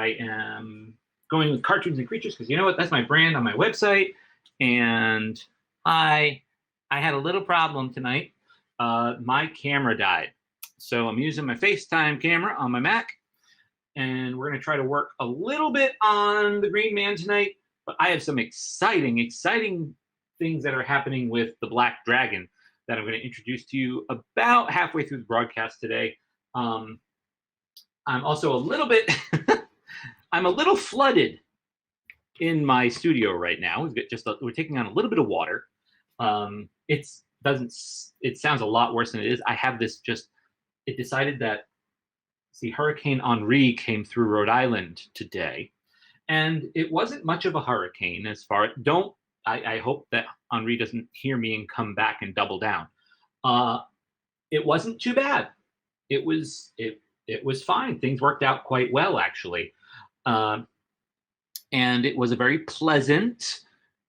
I am going with cartoons and creatures because you know what? That's my brand on my website. And I had a little problem tonight. My camera died. So I'm using my FaceTime camera on my Mac. And we're going to try to work a little bit on the Green Man tonight. But I have some exciting things that are happening with the Black Dragon that I'm going to introduce to you about halfway through the broadcast today. I'm also a little bit, I'm a little flooded in my studio right now. We're taking on a little bit of water. It sounds a lot worse than it is. I have this it decided that, Hurricane Henri came through Rhode Island today. And it wasn't much of a hurricane I hope that Henri doesn't hear me and come back and double down. It wasn't too bad. It was fine. Things worked out quite well, actually. And it was a very pleasant,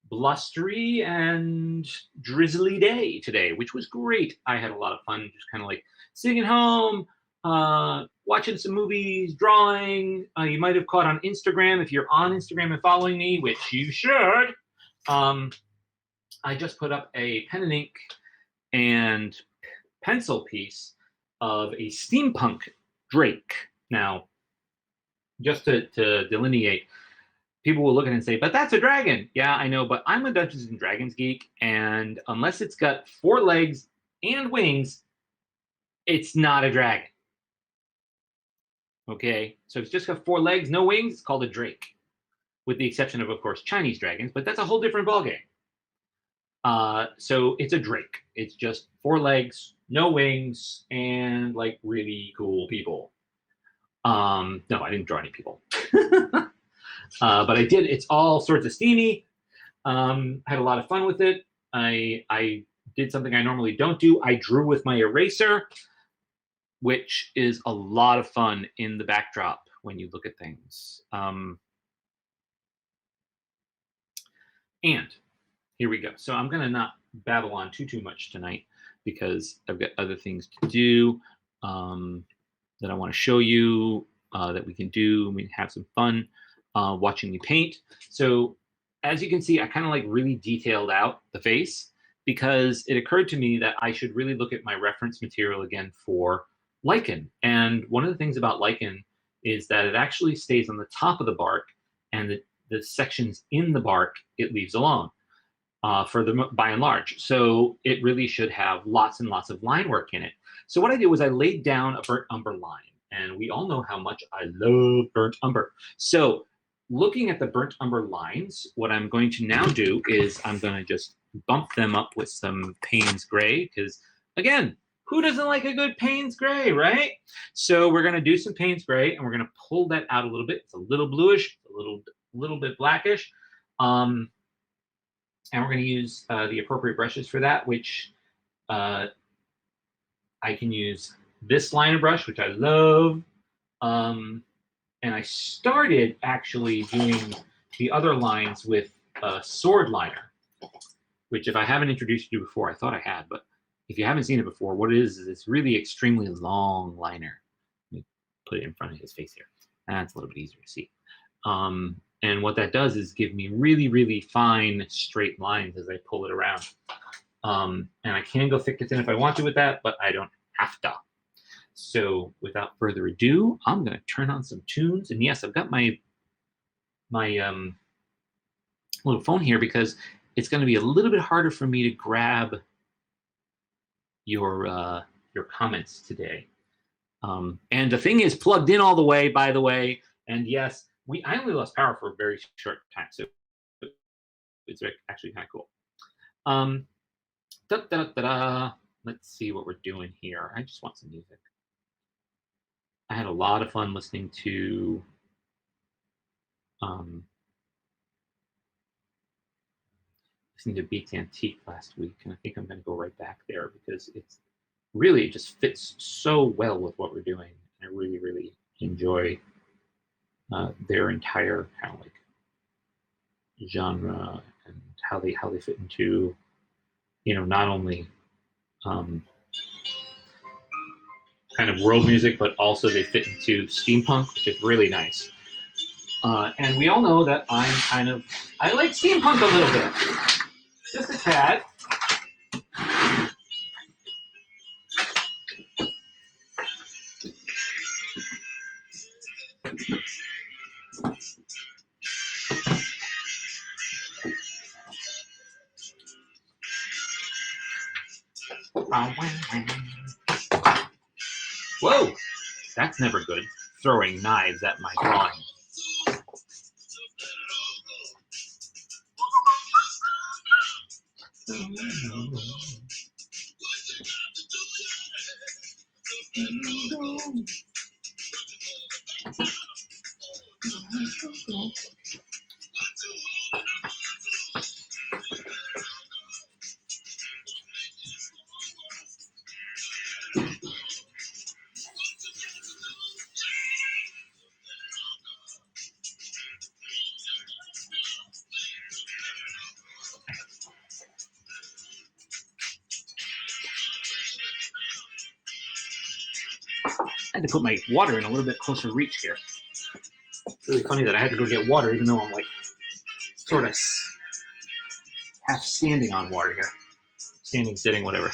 blustery, and drizzly day today, which was great. I had a lot of fun just kind of like sitting at home, watching some movies, drawing. You might have caught on Instagram, if you're on Instagram and following me, which you should. I just put up a pen and ink and pencil piece of a steampunk Drake. Now, just to delineate, people will look at it and say, but that's a dragon. Yeah, I know, but I'm a Dungeons and Dragons geek, and unless it's got 4 legs and wings, it's not a dragon. Okay, so if it's just got 4 legs, no wings, it's called a Drake. With the exception of course, Chinese dragons, but that's a whole different ballgame. So it's a Drake. It's just 4 legs, no wings, and like really cool people. No, I didn't draw any people. But I did. It's all sorts of steamy. Had a lot of fun with it. I did something I normally don't do. I drew with my eraser, which is a lot of fun in the backdrop when you look at things. And here we go. So I'm going to not babble on too much tonight because I've got other things to do that I want to show you that we can do. We can have some fun watching me paint. So as you can see, I kind of like really detailed out the face because it occurred to me that I should really look at my reference material again for lichen. And one of the things about lichen is that it actually stays on the top of the bark, and the sections in the bark it leaves alone by and large. So it really should have lots and lots of line work in it. So what I did was I laid down a burnt umber line, and we all know how much I love burnt umber. So looking at the burnt umber lines, what I'm going to now do is I'm going to just bump them up with some Payne's Gray, because again, who doesn't like a good Payne's Gray, right? So we're going to do some Payne's Gray, and we're going to pull that out a little bit. It's a little bluish, a little bit blackish. And we're going to use the appropriate brushes for that, which I can use this liner brush, which I love. And I started actually doing the other lines with a sword liner, which if I haven't introduced you before, I thought I had, but if you haven't seen it before, what it is it's really extremely long liner. Let me put it in front of his face here. That's a little bit easier to see. And what that does is give me really, really fine straight lines as I pull it around. And I can go thick to thin if I want to with that, but I don't have to. So without further ado, I'm going to turn on some tunes. And yes, I've got my little phone here because it's going to be a little bit harder for me to grab your comments today. And the thing is plugged in all the way, by the way. And yes, I only lost power for a very short time, so it's actually kind of cool. Let's see what we're doing here. I just want some music. I had a lot of fun listening to Beats Antique last week, and I think I'm going to go right back there because it just fits so well with what we're doing. I really, really enjoy their entire kind of like genre and how they fit into, not only kind of world music, but also they fit into steampunk, which is really nice. And we all know that I like steampunk a little bit. Just a tad. Whoa, that's never good. Throwing knives at my drawing. I had to put my water in a little bit closer reach here. It's really funny that I had to go get water even though I'm like sort of half standing on water here. Standing, sitting, whatever.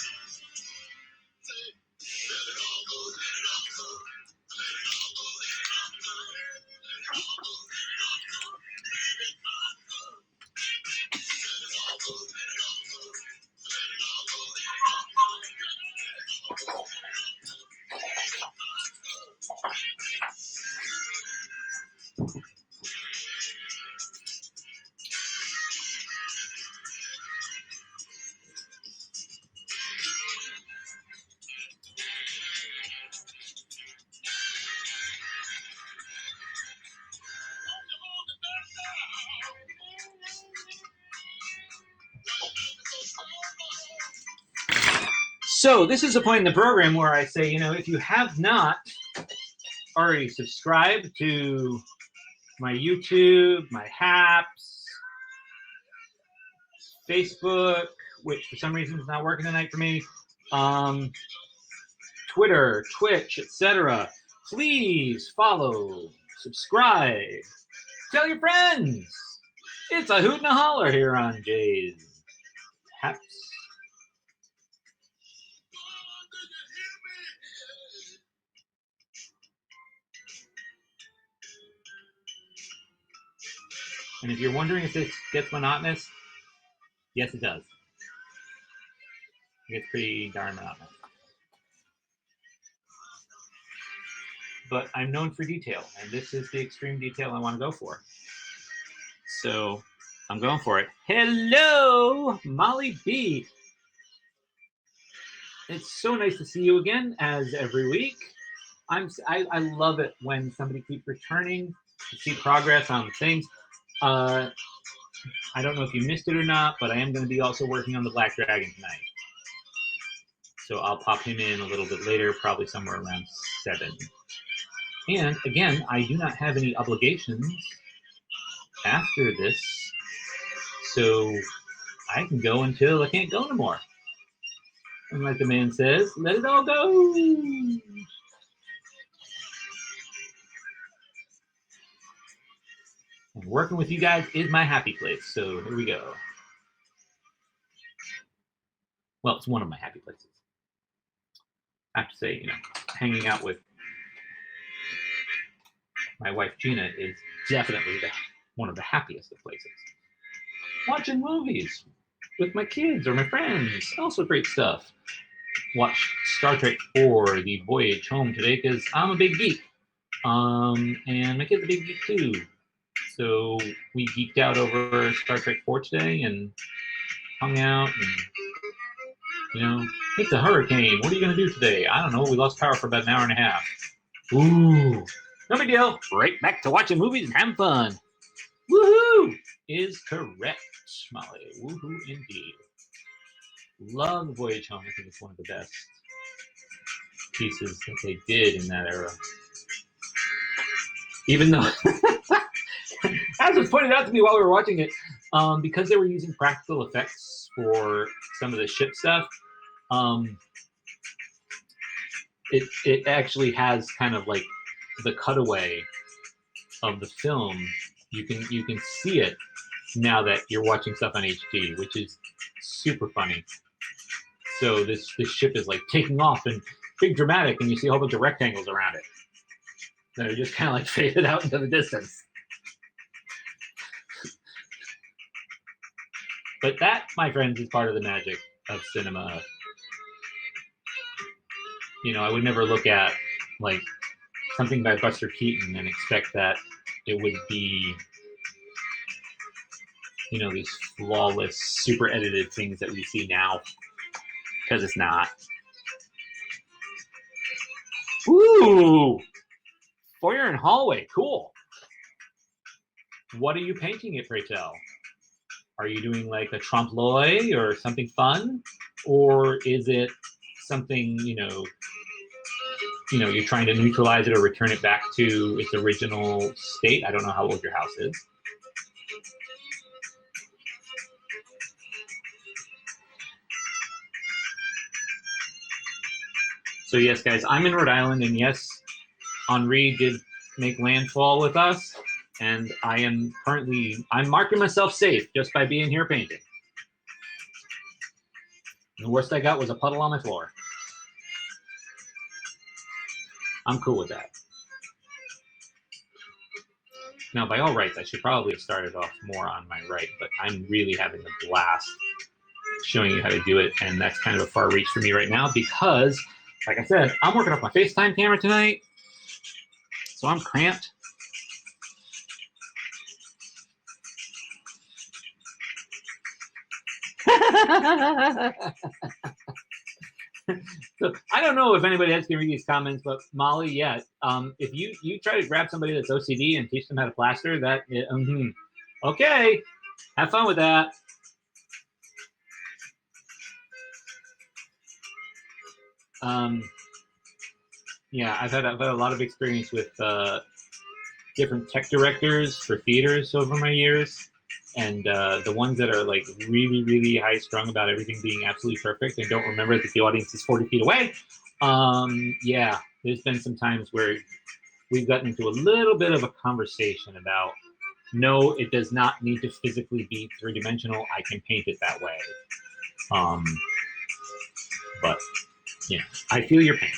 So this is a point in the program where I say, if you have not already subscribed to my YouTube, my Haps, Facebook, which for some reason is not working tonight for me, Twitter, Twitch, etc., please follow, subscribe, tell your friends. It's a hoot and a holler here on Jay's Haps. And if you're wondering if this gets monotonous, yes, it does. It gets pretty darn monotonous. But I'm known for detail, and this is the extreme detail I want to go for. So I'm going for it. Hello, Molly B. It's so nice to see you again, as every week. I love it when somebody keeps returning to see progress on things. I don't know if you missed it or not, but I am going to be also working on the Black Dragon tonight. So I'll pop him in a little bit later, probably somewhere around 7. And again, I do not have any obligations after this, so I can go until I can't go no more. And like the man says, let it all go. And working with you guys is my happy place, so here we go. Well, it's one of my happy places. I have to say, hanging out with my wife Gina is definitely one of the happiest of places. Watching movies with my kids or my friends, also great stuff. Watched Star Trek 4, The Voyage Home today because I'm a big geek. And my kid's a big geek too. So we geeked out over Star Trek 4 today and hung out and, it's a hurricane. What are you going to do today? I don't know. We lost power for about an hour and a half. Ooh. No big deal. Right back to watching movies and having fun. Woohoo! Is correct, Molly. Woohoo indeed. Love The Voyage Home. I think it's one of the best pieces that they did in that era. Even though, as was pointed out to me while we were watching it, because they were using practical effects for some of the ship stuff, it actually has kind of like the cutaway of the film, you can see it now that you're watching stuff on HD, which is super funny. So this ship is like taking off and big dramatic, and you see a whole bunch of rectangles around it that are just kind of like faded out into the distance. But that, my friends, is part of the magic of cinema. You know, I would never look at like something by Buster Keaton and expect that it would be, you know, these flawless, super edited things that we see now, because it's not. Ooh, foyer and hallway, cool. What are you painting it, pray tell? Are you doing like a trompe l'oeil or something fun, or is it something, you know, you're trying to neutralize it or return it back to its original state? I don't know how old your house is. So yes, guys, I'm in Rhode Island, and yes, Henri did make landfall with us, and I'm marking myself safe just by being here painting. The worst I got was a puddle on my floor. I'm cool with that. Now, by all rights, I should probably have started off more on my right, but I'm really having a blast showing you how to do it, and that's kind of a far reach for me right now because, like I said, I'm working off my FaceTime camera tonight, so I'm cramped. So I don't know if anybody else can read these comments, but Molly, yeah, if you try to grab somebody that's OCD and teach them how to plaster, that okay, have fun with that. Yeah, I've had a lot of experience with different tech directors for theaters over my years, and the ones that are like really, really high strung about everything being absolutely perfect and don't remember that the audience is 40 feet away. Yeah, there's been some times where we've gotten into a little bit of a conversation about, no, it does not need to physically be three-dimensional. I can paint it that way. But yeah, I feel your pain.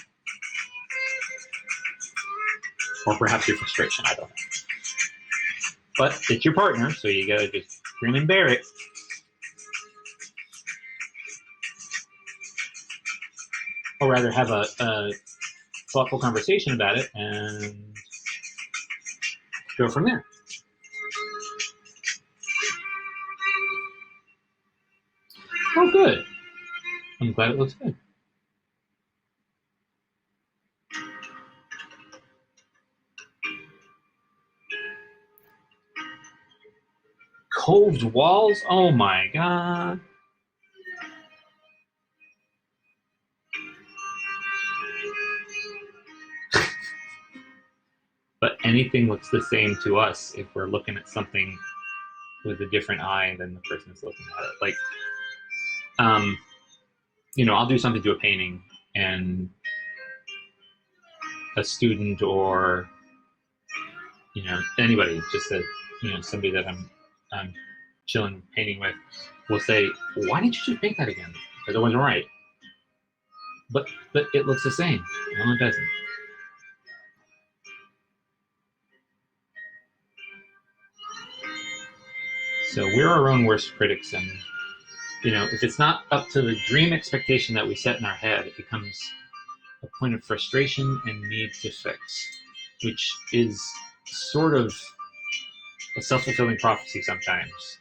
Or perhaps your frustration, I don't know. But it's your partner, so you gotta just grin and bear it. Or rather have a thoughtful conversation about it and go from there. Oh, good. I'm glad it looks good. Coved walls? Oh my god. But anything looks the same to us if we're looking at something with a different eye than the person that's looking at it. Like, you know, I'll do something to a painting, and a student or, you know, anybody, just a, you know, somebody that I'm chilling painting with will say, why didn't you just paint that again? Because it wasn't right. But it looks the same. No, it doesn't. So we're our own worst critics, and you know, if it's not up to the dream expectation that we set in our head, it becomes a point of frustration and need to fix, which is sort of a self-fulfilling prophecy sometimes.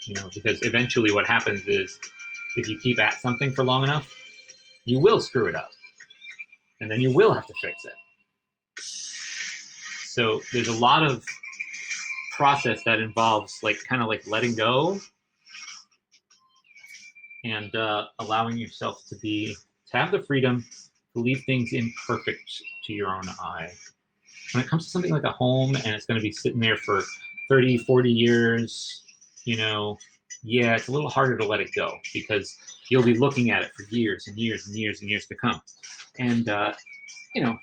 You know, because eventually what happens is if you keep at something for long enough, you will screw it up. And then you will have to fix it. So there's a lot of process that involves like kind of like letting go and allowing yourself to have the freedom to leave things imperfect to your own eye. When it comes to something like a home and it's going to be sitting there for 30, 40 years, you know, yeah, it's a little harder to let it go because you'll be looking at it for years and years and years and years to come. And, you know,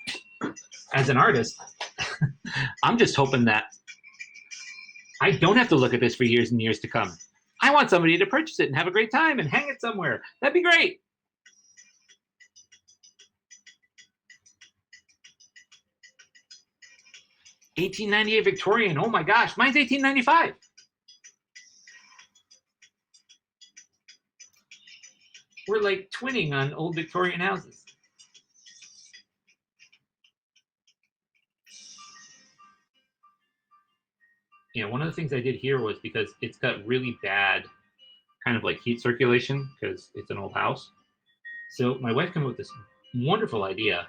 as an artist, I'm just hoping that I don't have to look at this for years and years to come. I want somebody to purchase it and have a great time and hang it somewhere. That'd be great. $1898 Victorian. Oh my gosh, mine's $1895. We're like twinning on old Victorian houses. You know, one of the things I did here was because it's got really bad kind of like heat circulation because it's an old house. So my wife came up with this wonderful idea,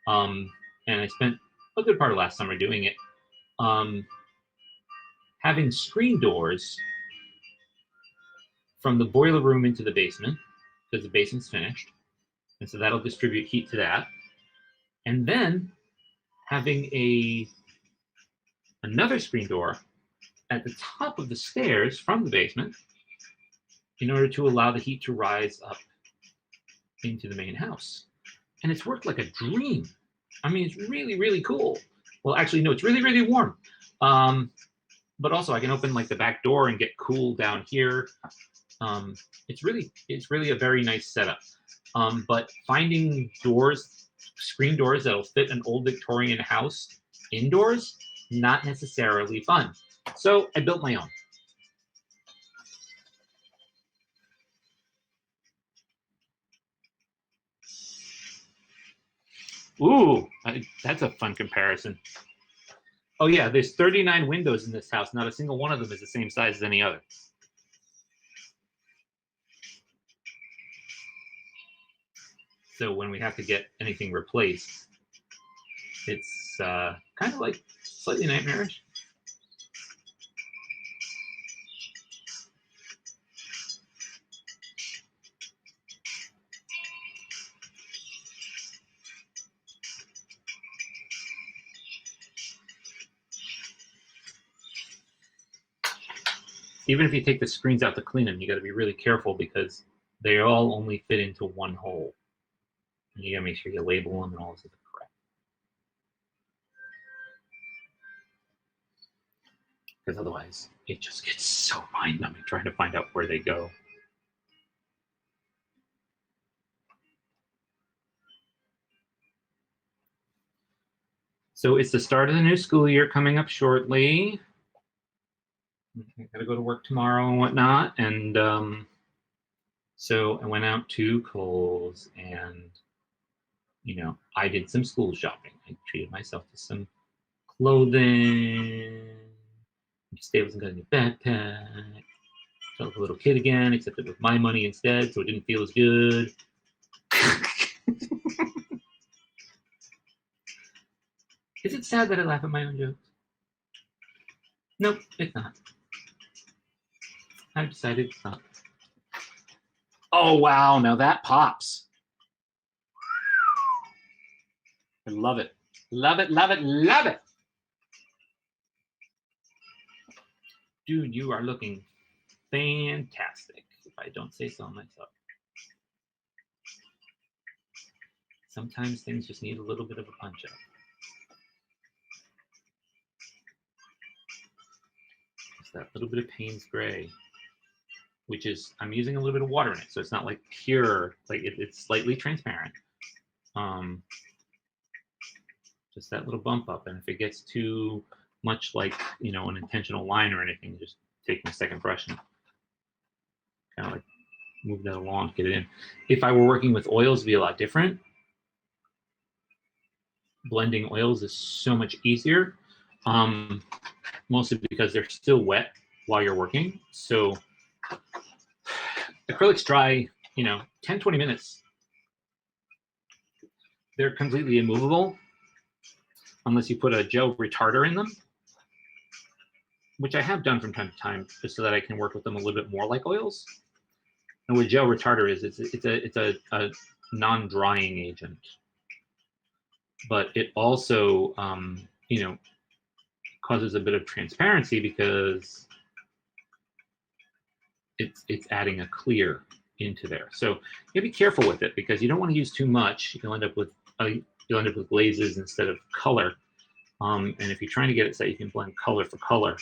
and I spent a good part of last summer doing it. Having screen doors from the boiler room into the basement because the basement's finished, and so that'll distribute heat to that. And then having another screen door at the top of the stairs from the basement in order to allow the heat to rise up into the main house. And it's worked like a dream. I mean, it's really, really cool. Well, actually, no, it's really, really warm. But also I can open like the back door and get cool down here. It's really a very nice setup. But finding doors, screen doors that'll fit an old Victorian house indoors, not necessarily fun. So I built my own. Ooh, that's a fun comparison. Oh yeah, there's 39 windows in this house. Not a single one of them is the same size as any other. So when we have to get anything replaced, it's kind of like slightly nightmarish. Even if you take the screens out to clean them, you got to be really careful because they all only fit into one hole. And you got to make sure you label them and all this other crap. Because otherwise, it just gets so mind-numbing trying to find out where they go. So it's the start of the new school year coming up shortly. I got to go to work tomorrow and whatnot. And so I went out to Kohl's and, you know, I did some school shopping. I treated myself to some clothing. Today I wasn't going to get a backpack. Felt like a little kid again, except it was my money instead, so it didn't feel as good. Is it sad that I laugh at my own jokes? Nope, it's not. I've decided it's not. Oh, wow, now that pops. I love it. Love it, love it, love it. Dude, you are looking fantastic, if I don't say so myself. Sometimes things just need a little bit of a punch up. It's that little bit of Payne's Gray, which is, I'm using a little bit of water in it, so it's not like pure, like it's slightly transparent. Just that little bump up, and if it gets too much like, you know, an intentional line or anything, just take my second brush and kind of like move that along, get it in. If I were working with oils, it'd be a lot different. Blending oils is so much easier, mostly because they're still wet while you're working. So acrylics dry, you know, 10, 20 minutes. They're completely immovable unless you put a gel retarder in them, which I have done from time to time just so that I can work with them a little bit more like oils. And what gel retarder is, it's a non-drying agent, but it also, you know, causes a bit of transparency because it's adding a clear into there. So you gotta be careful with it because you don't want to use too much. You'll end up with glazes instead of color. And if you're trying to get it so you can blend color for color,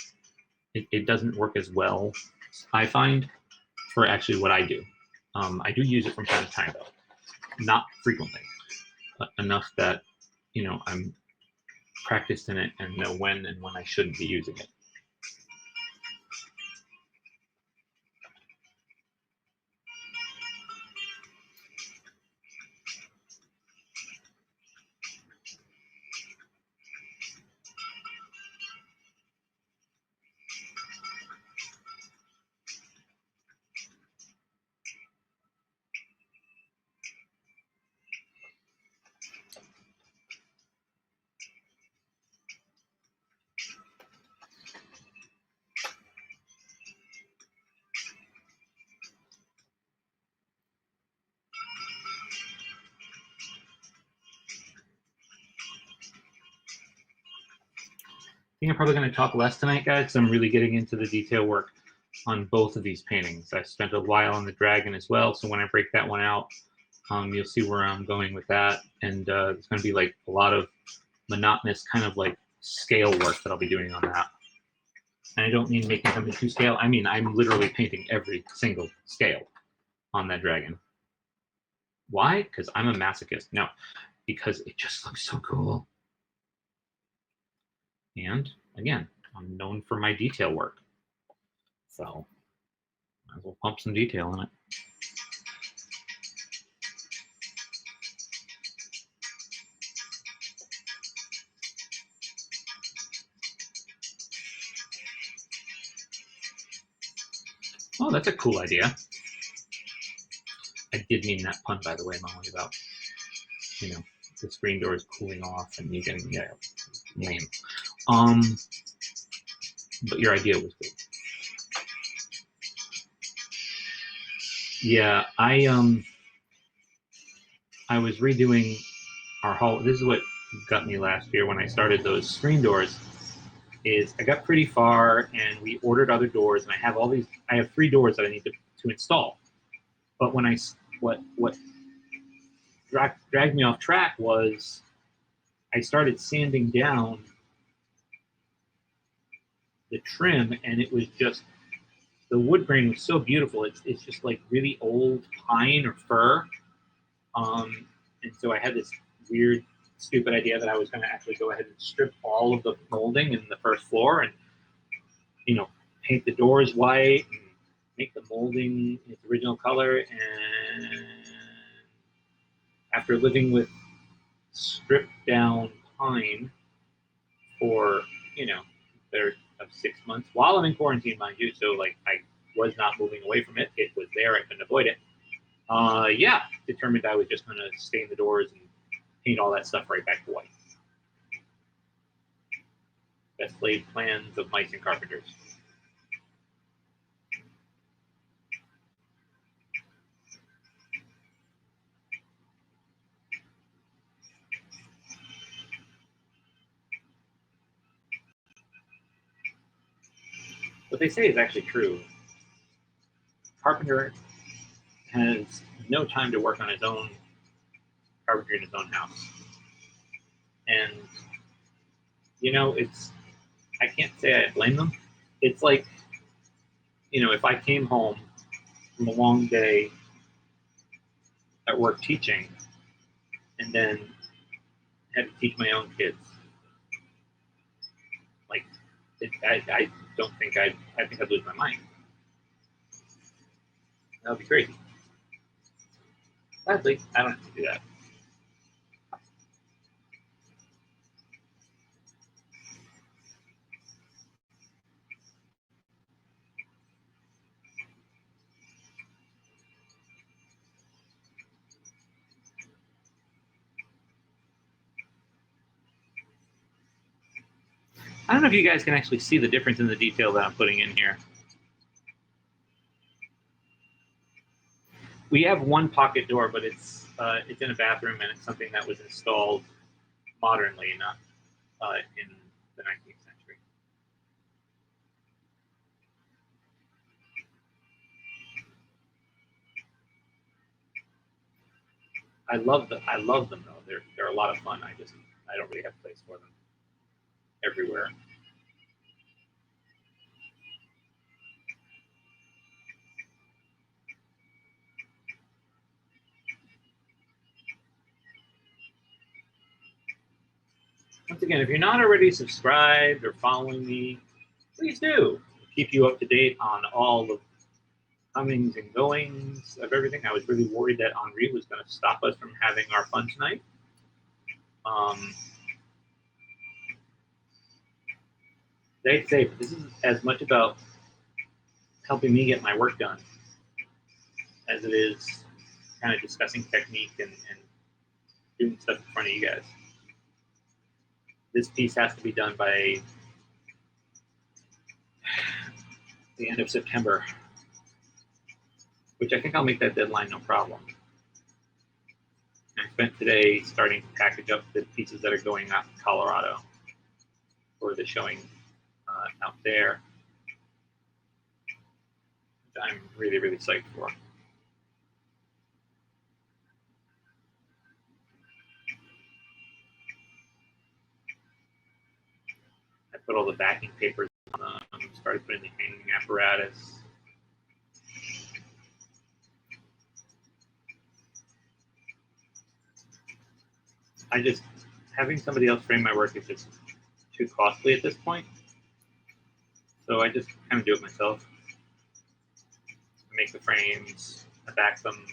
it doesn't work as well, I find, for actually what I do. I do use it from time to time, though. Not frequently, but enough that, I'm practiced in it and know when and when I shouldn't be using it. I think I'm probably going to talk less tonight, guys, because I'm really getting into the detail work on both of these paintings. I spent a while on the dragon as well, so when I break that one out, you'll see where I'm going with that. And it's going to be like a lot of monotonous kind of like scale work that I'll be doing on that. And I don't mean making something to scale. I mean, I'm literally painting every single scale on that dragon. Why? Because I'm a masochist. No, because it just looks so cool. And again, I'm known for my detail work. So might as well pump some detail in it. Oh, that's a cool idea. I did mean that pun, by the way, Molly, about, the screen door is cooling off and you getting, lame. But your idea was good. Yeah, I was redoing our hall. This is what got me last year when I started those screen doors. Is I got pretty far and we ordered other doors, and I have 3 doors that I need to install. But when what dragged me off track was I started sanding down the trim, and it was just, the wood grain was so beautiful. It's just like really old pine or fir. And so I had this weird, stupid idea that I was going to actually go ahead and strip all of the molding in the first floor and, paint the doors white and make the molding its original color. And after living with stripped down pine for, better of 6 months while I'm in quarantine, mind you, so like I was not moving away from it. It was there. I couldn't avoid it. Determined I was just going to stain the doors and paint all that stuff right back to white. Best laid plans of mice and carpenters. What they say is actually true. Carpenter has no time to work on his own carpentry in his own house. And, I can't say I blame them. It's like, if I came home from a long day at work teaching and then had to teach my own kids, like, I don't think I think I'd lose my mind. That would be crazy. Sadly, I don't have to do that. I don't know if you guys can actually see the difference in the detail that I'm putting in here. We have one pocket door, but it's in a bathroom, and it's something that was installed modernly, not in the 19th century. I love them though. They're a lot of fun. I don't really have a place for them everywhere. Once again, if you're not already subscribed or following me, please do. Keep you up to date on all the comings and goings of everything. I was really worried that Henri was going to stop us from having our fun tonight. They'd say this is as much about helping me get my work done as it is kind of discussing technique and doing stuff in front of you guys. This piece has to be done by the end of September, which I think I'll make that deadline no problem. I spent today starting to package up the pieces that are going out to Colorado for the showing out there, which I'm really, really psyched for. I put all the backing papers on them, started putting the hanging apparatus. Having somebody else frame my work is just too costly at this point. So I just kind of do it myself. I make the frames, I back them.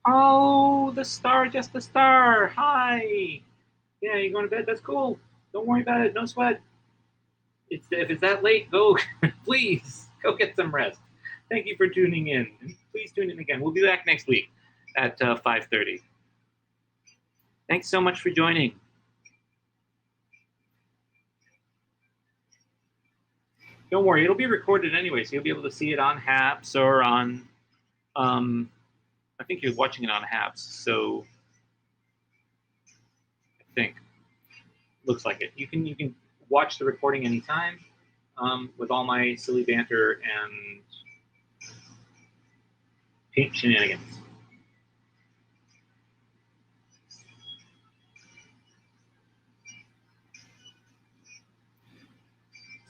Oh, the star, just the star. Hi. Yeah, you going to bed? That's cool. Don't worry about it. No sweat. If it's that late, go, please, go get some rest. Thank you for tuning in. Please tune in again. We'll be back next week at 5:30. Thanks so much for joining. Don't worry, it'll be recorded anyway, so you'll be able to see it on Haps or on, I think you're watching it on Haps, so I think, looks like it. You can watch the recording anytime with all my silly banter and paint shenanigans.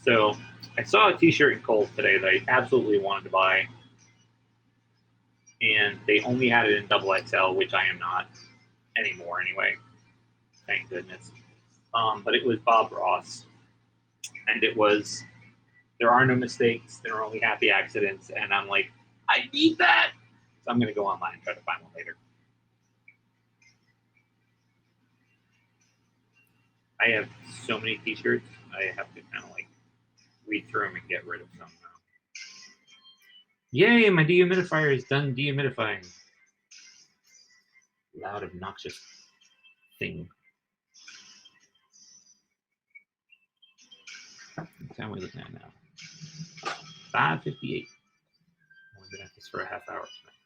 So I saw a t-shirt in Kohl's today that I absolutely wanted to buy, and they only had it in XXL, which I am not anymore anyway, thank goodness. But it was Bob Ross, and it was, there are no mistakes, there are only happy accidents, and I'm like, I need that! So I'm going to go online and try to find one later. I have so many t-shirts, I have to kind of like read through them and get rid of some now. Yay, my dehumidifier is done dehumidifying. Loud, obnoxious thing. What time are we looking at now? 5:58. We've been at this for a half hour tonight.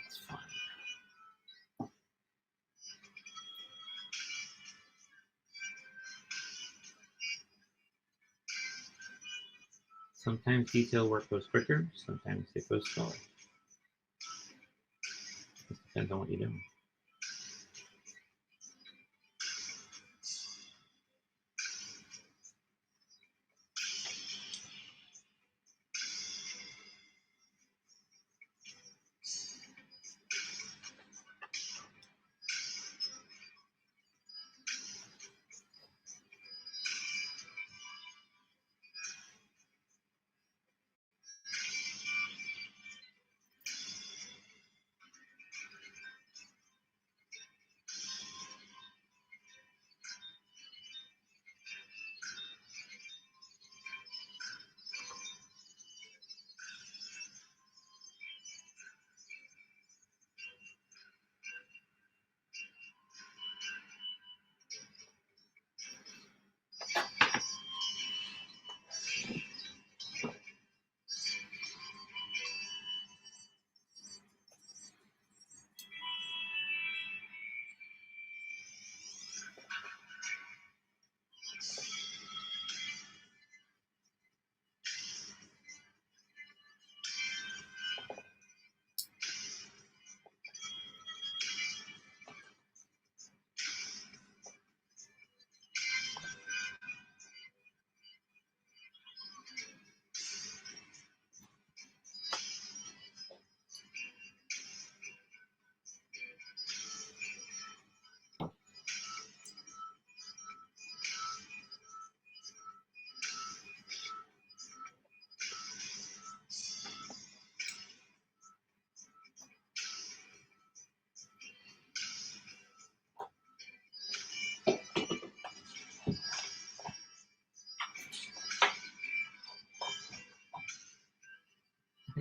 That's fine. Sometimes detail work goes quicker, sometimes it goes slower. It depends on what you're doing.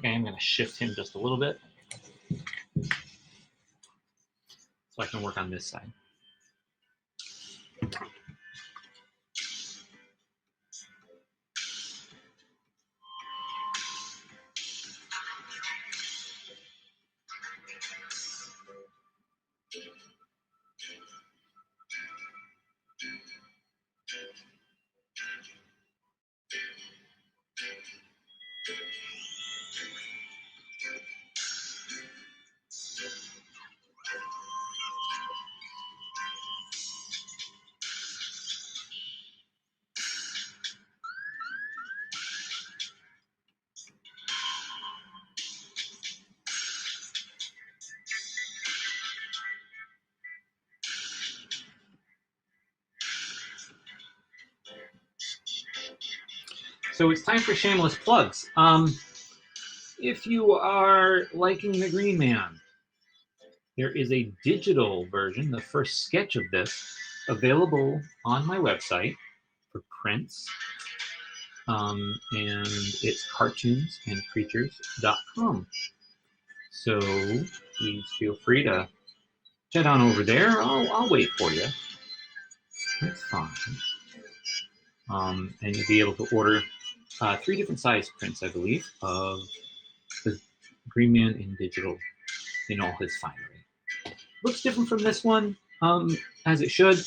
think I am going to shift him just a little bit so I can work on this side. So it's time for shameless plugs. If you are liking the Green Man, there is a digital version, the first sketch of this, available on my website for prints. And it's cartoonsandcreatures.com. So please feel free to head on over there. I'll wait for you. That's fine. And you'll be able to order 3 different size prints, I believe, of the Green Man in digital in all his finery. Looks different from this one, as it should,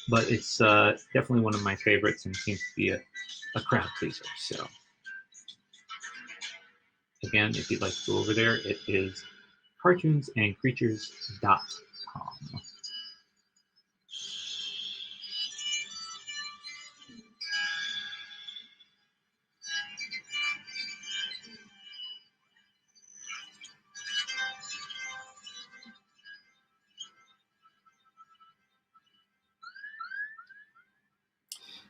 but it's definitely one of my favorites and seems to be a crowd pleaser. So again, if you'd like to go over there, it is cartoonsandcreatures.com.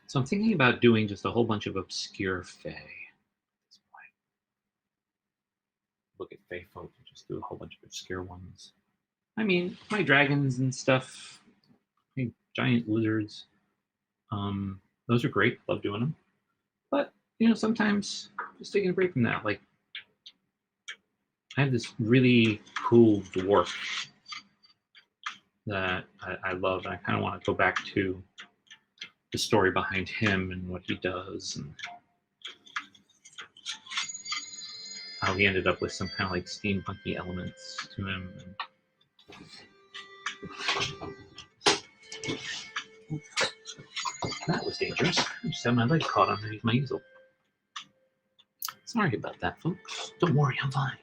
So I'm thinking about doing just a whole bunch of obscure Fae at this point. Look at Fae folk and just do a whole bunch of obscure ones. I mean, my dragons and stuff, giant lizards, those are great. Love doing them. But, sometimes just taking a break from that. Like, I have this really cool dwarf that I love, and I kind of want to go back to the story behind him and what he does, and how he ended up with some kind of like steampunky elements to him. That was dangerous. I just had my leg caught underneath my easel. Sorry about that, folks. Don't worry, I'm fine.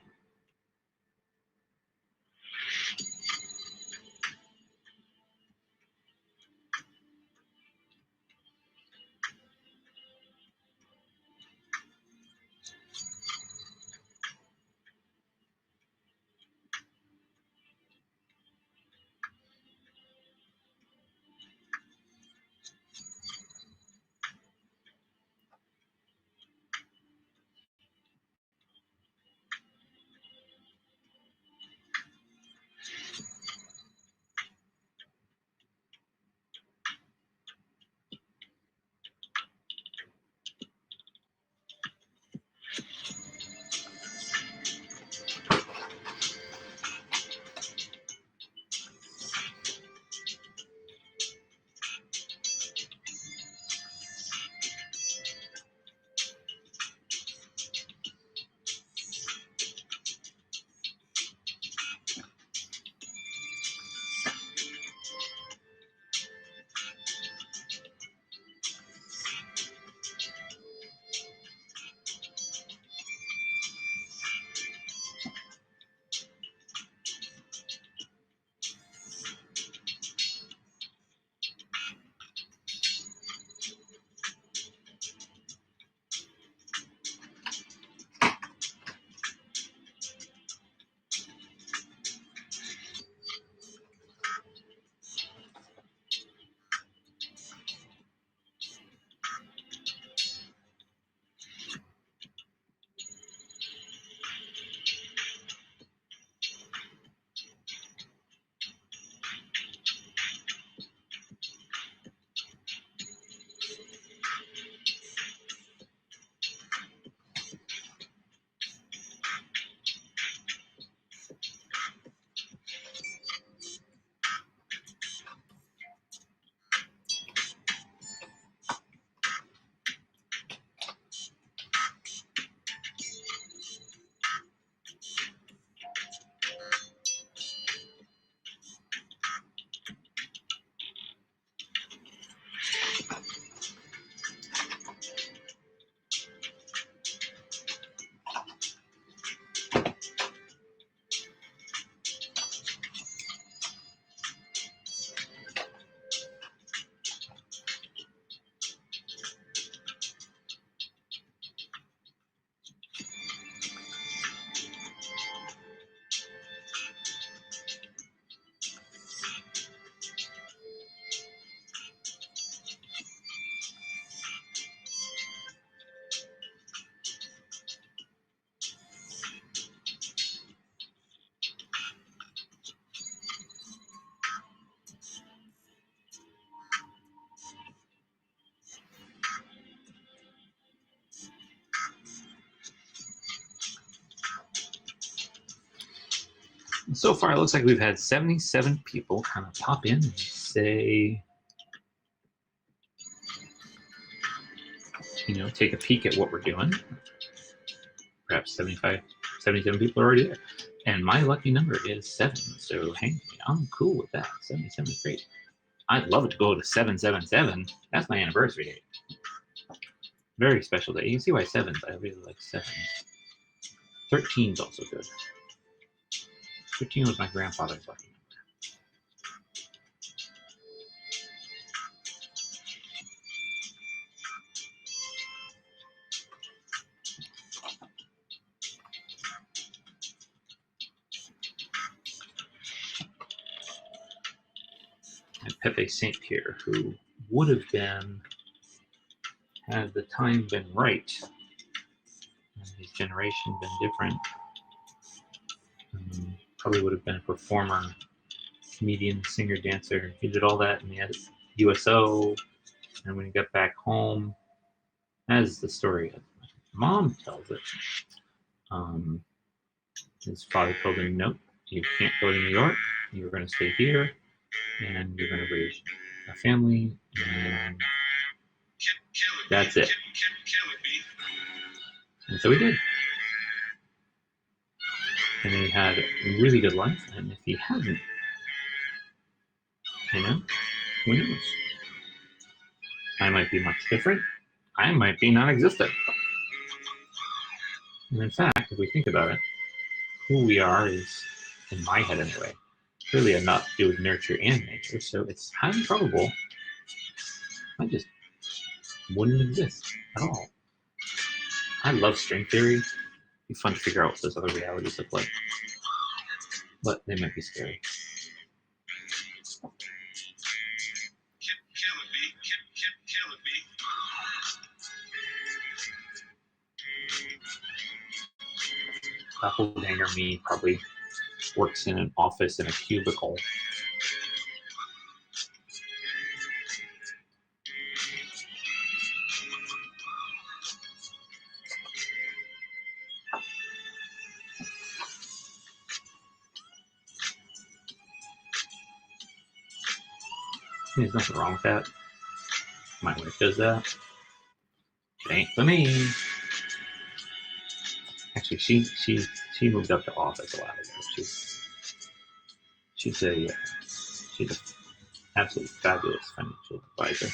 So far, it looks like we've had 77 people kind of pop in and say, take a peek at what we're doing. Perhaps 77 people are already there. And my lucky number is 7. So, hey, I'm cool with that. 77 is great. I'd love to go to 777. That's my anniversary date. Very special day. You can see why 7s. I really like 7s. 13 is also good. 13 was my grandfather's lucky number. And Pepe St. Pierre, who would have been, had the time been right, and his generation been different, probably would have been a performer, comedian, singer, dancer. He did all that in the USO, and when he got back home, as the story of my mom tells it, his father told him, "Nope, you can't go to New York. You're going to stay here, and you're going to raise a family, and that's it." And so he did. And he had a really good life, and if he hadn't, who knows? I might be much different. I might be non-existent. And in fact, if we think about it, who we are is, in my head anyway, really a lot to do with nurture and nature. So it's highly probable I just wouldn't exist at all. I love string theory. It'd be fun to figure out what those other realities look like. But they might be scary. Doppelganger me probably works in an office in a cubicle. There's nothing wrong with that. My wife does that. It ain't for me. Actually, she moved up to office a while ago. She's an absolutely fabulous financial advisor.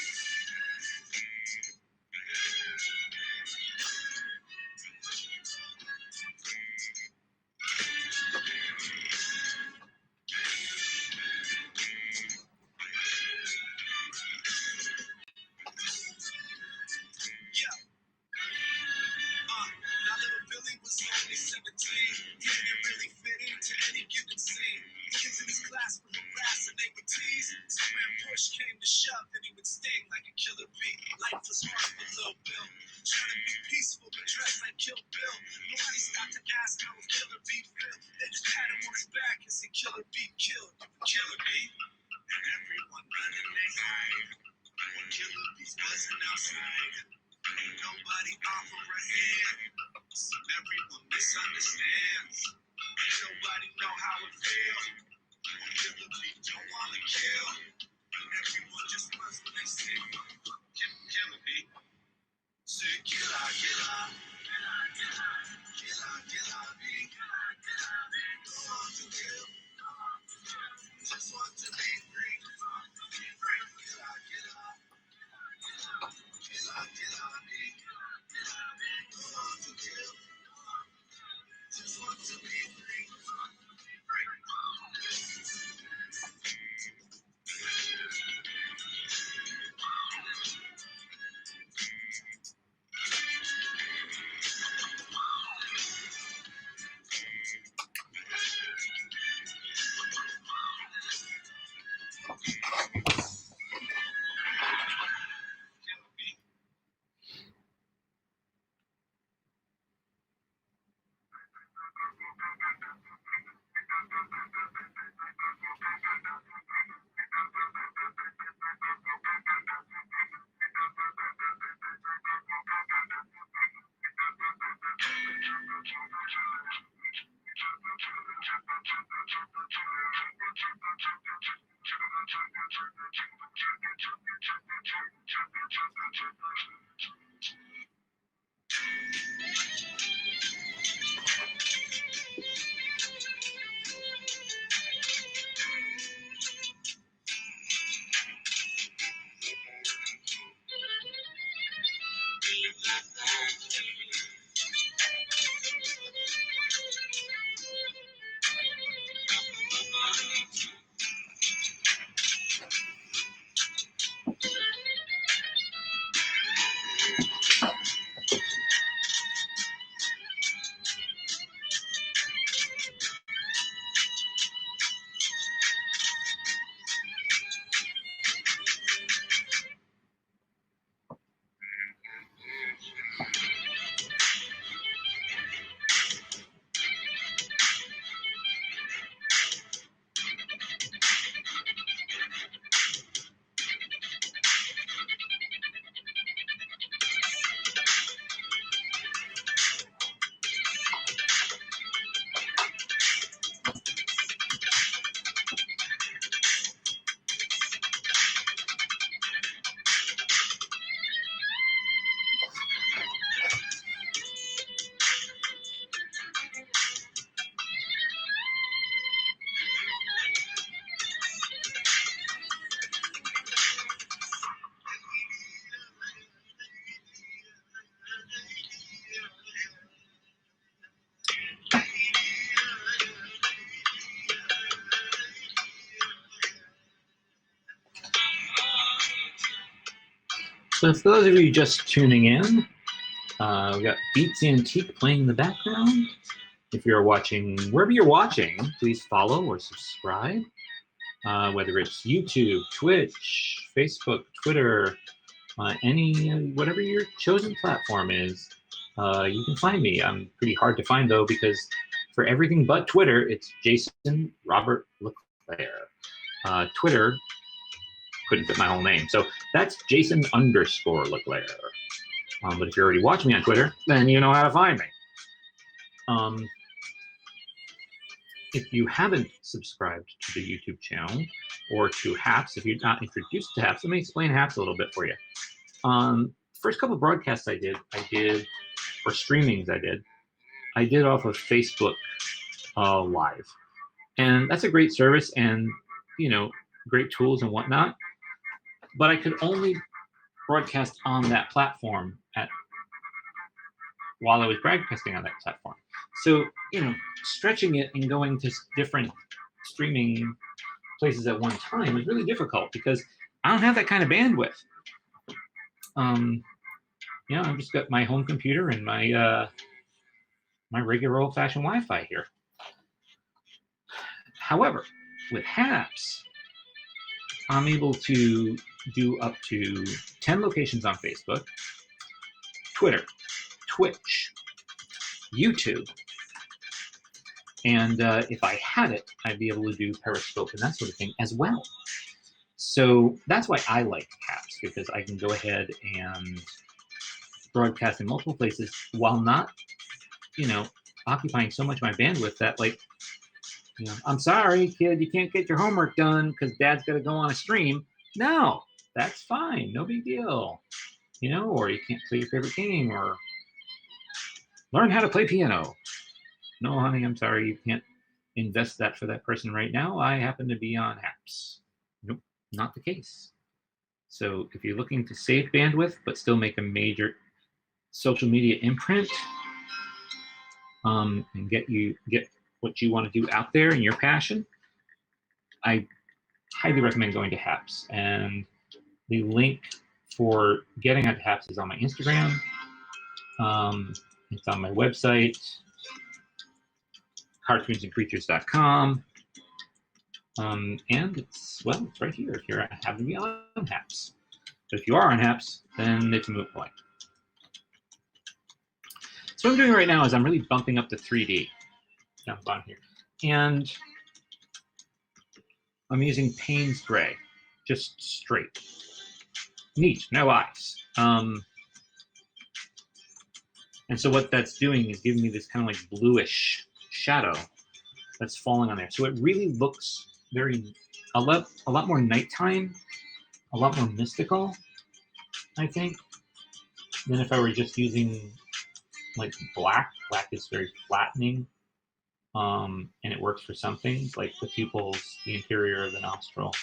So for those of you just tuning in, we've got Beats Antique playing in the background. If you're watching, wherever you're watching, please follow or subscribe. Whether it's YouTube, Twitch, Facebook, Twitter, whatever your chosen platform is, you can find me. I'm pretty hard to find though, because for everything but Twitter, it's Jason Robert Leclaire. Twitter couldn't fit my whole name, so that's Jason_Leclaire. But if you're already watching me on Twitter, then you know how to find me. If you haven't subscribed to the YouTube channel or to Haps, if you're not introduced to Haps, let me explain Haps a little bit for you. First couple of broadcasts I did, or streamings I did off of Facebook Live. And that's a great service and, you know, great tools and whatnot. But I could only broadcast on that platform while I was broadcasting on that platform. So, you know, stretching it and going to different streaming places at one time was really difficult because I don't have that kind of bandwidth. You know, I've just got my home computer and my my regular old-fashioned Wi-Fi here. However, with Haps, I'm able to do up to 10 locations on Facebook, Twitter, Twitch, YouTube, and if I had it, I'd be able to do Periscope and that sort of thing as well. So that's why I like Haps, because I can go ahead and broadcast in multiple places while not, you know, occupying so much of my bandwidth that, like, you know, I'm sorry, kid, you can't get your homework done because dad's got to go on a stream. No, that's fine. No big deal. You know, or you can't play your favorite game or learn how to play piano. No, honey, I'm sorry, you can't invest that for that person right now. I happen to be on Haps. Nope, not the case. So if you're looking to save bandwidth but still make a major social media imprint, and get what you want to do out there and your passion, I highly recommend going to Haps. And the link for getting at Haps is on my Instagram. It's on my website, cartoonsandcreatures.com. And it's right here if you're happen to be on Haps. But if you are on Haps, then it's a moot point. So what I'm doing right now is I'm really bumping up the 3D down the bottom here. And I'm using Payne's Gray, just straight. Neat, no eyes. And so what that's doing is giving me this kind of like bluish shadow that's falling on there. So it really looks a lot more nighttime, a lot more mystical. I think, than if I were just using like black. Black is very flattening, and it works for some things like the pupils, the interior of the nostril.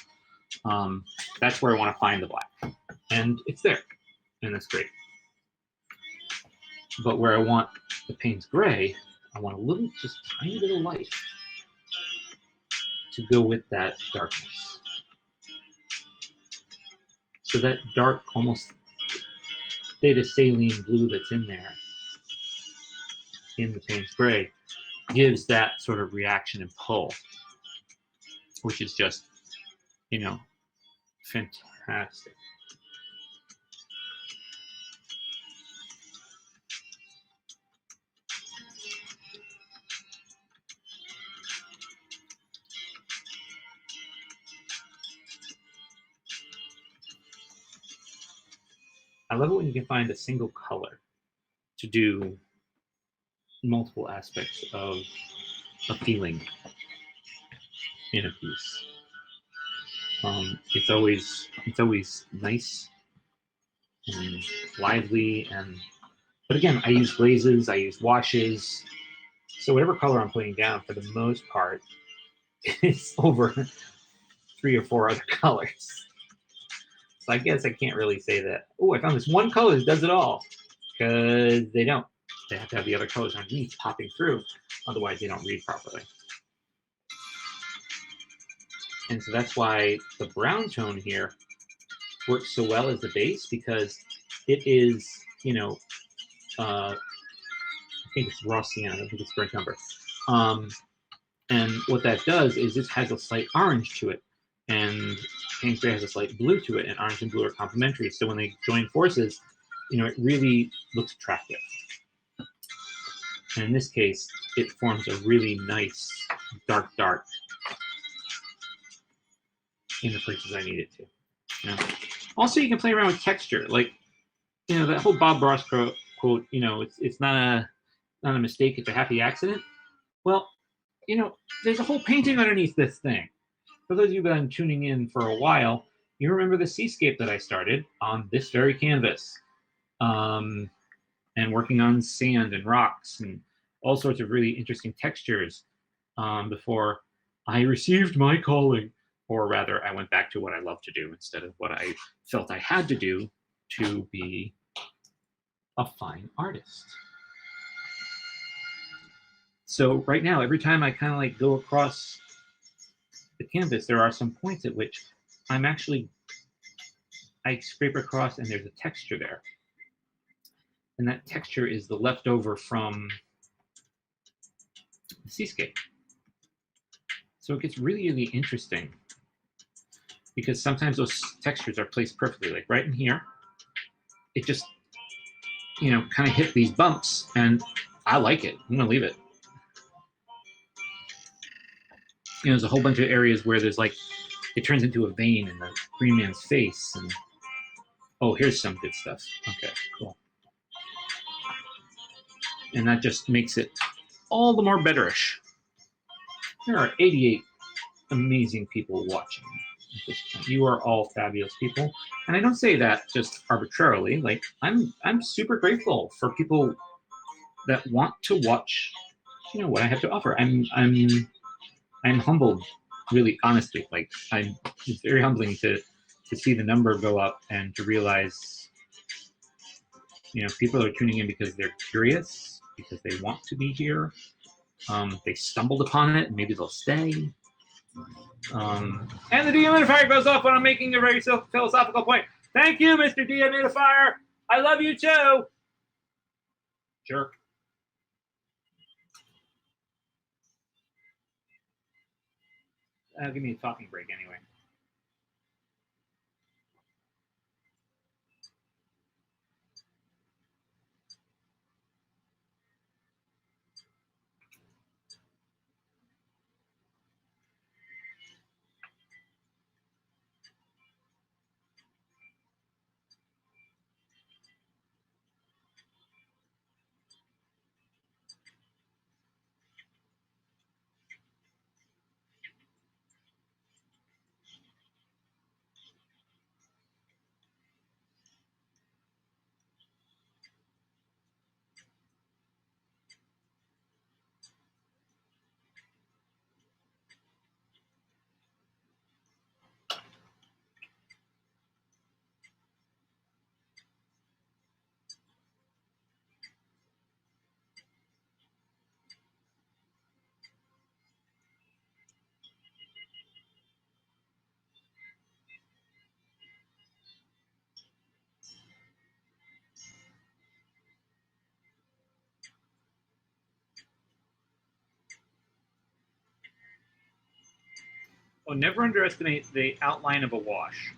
That's where I want to find the black, and it's there, and that's great. But where I want the Payne's gray, I want a little, just tiny bit of light to go with that darkness. So that dark, almost theta saline blue that's in there, in the Payne's gray, gives that sort of reaction and pull, which is just, you know, fantastic. I love it when you can find a single color to do multiple aspects of a feeling in a piece. It's always nice and lively, and but again, I use glazes, I use washes, so whatever color I'm putting down, for the most part, is over 3 or 4 other colors. So I guess I can't really say that, oh, I found this one color that does it all, because they don't. They have to have the other colors underneath popping through, otherwise they don't read properly. And so that's why the brown tone here works so well as the base, because it is, you know, I think it's raw sienna, I don't think it's burnt umber. And what that does is it has a slight orange to it, and Payne's gray has a slight blue to it, and orange and blue are complementary. So when they join forces, you know, it really looks attractive. And in this case, it forms a really nice dark in the places I need it to. You know? Also, you can play around with texture, like, you know, that whole Bob Ross quote. You know, it's not a mistake; it's a happy accident. Well, you know, there's a whole painting underneath this thing. For those of you that have been tuning in for a while, you remember the seascape that I started on this very canvas, and working on sand and rocks and all sorts of really interesting textures, before I received my calling, or rather, I went back to what I love to do instead of what I felt I had to do to be a fine artist. So right now, every time I kind of like go across the canvas, there are some points at which I scrape across and there's a texture there. And that texture is the leftover from the seascape. So it gets really, really interesting, because sometimes those textures are placed perfectly, like right in here. It just, you know, kind of hit these bumps, and I like it. I'm gonna leave it. You know, there's a whole bunch of areas where there's like, it turns into a vein in the green man's face, and oh, here's some good stuff. Okay, cool. And that just makes it all the more betterish. There are 88 amazing people watching at this point. You are all fabulous people, and I don't say that just arbitrarily. Like, I'm super grateful for people that want to watch, you know, what I have to offer. I'm humbled, really, honestly. Like, it's very humbling to see the number go up and to realize, you know, people are tuning in because they're curious, because they want to be here. They stumbled upon it, and maybe they'll stay. And the dehumidifier goes off when I'm making a very philosophical point. Thank you, Mr. Dehumidifier. I love you too. Jerk. Give me a talking break anyway. never underestimate the outline of a wash,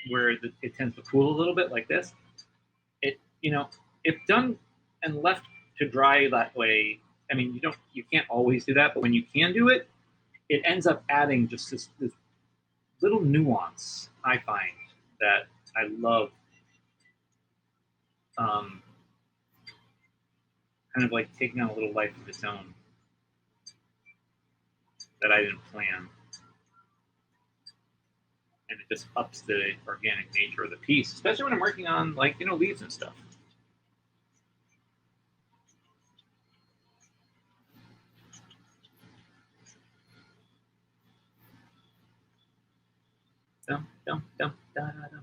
where it tends to pool a little bit like this. If done and left to dry that way, I mean, you can't always do that, but when you can do it, it ends up adding just this little nuance, I find, that I love. Kind of like taking on a little life of its own that I didn't plan. And it just ups the organic nature of the piece, especially when I'm working on, like, leaves and stuff. Dum, dum, dum, da, da, dum.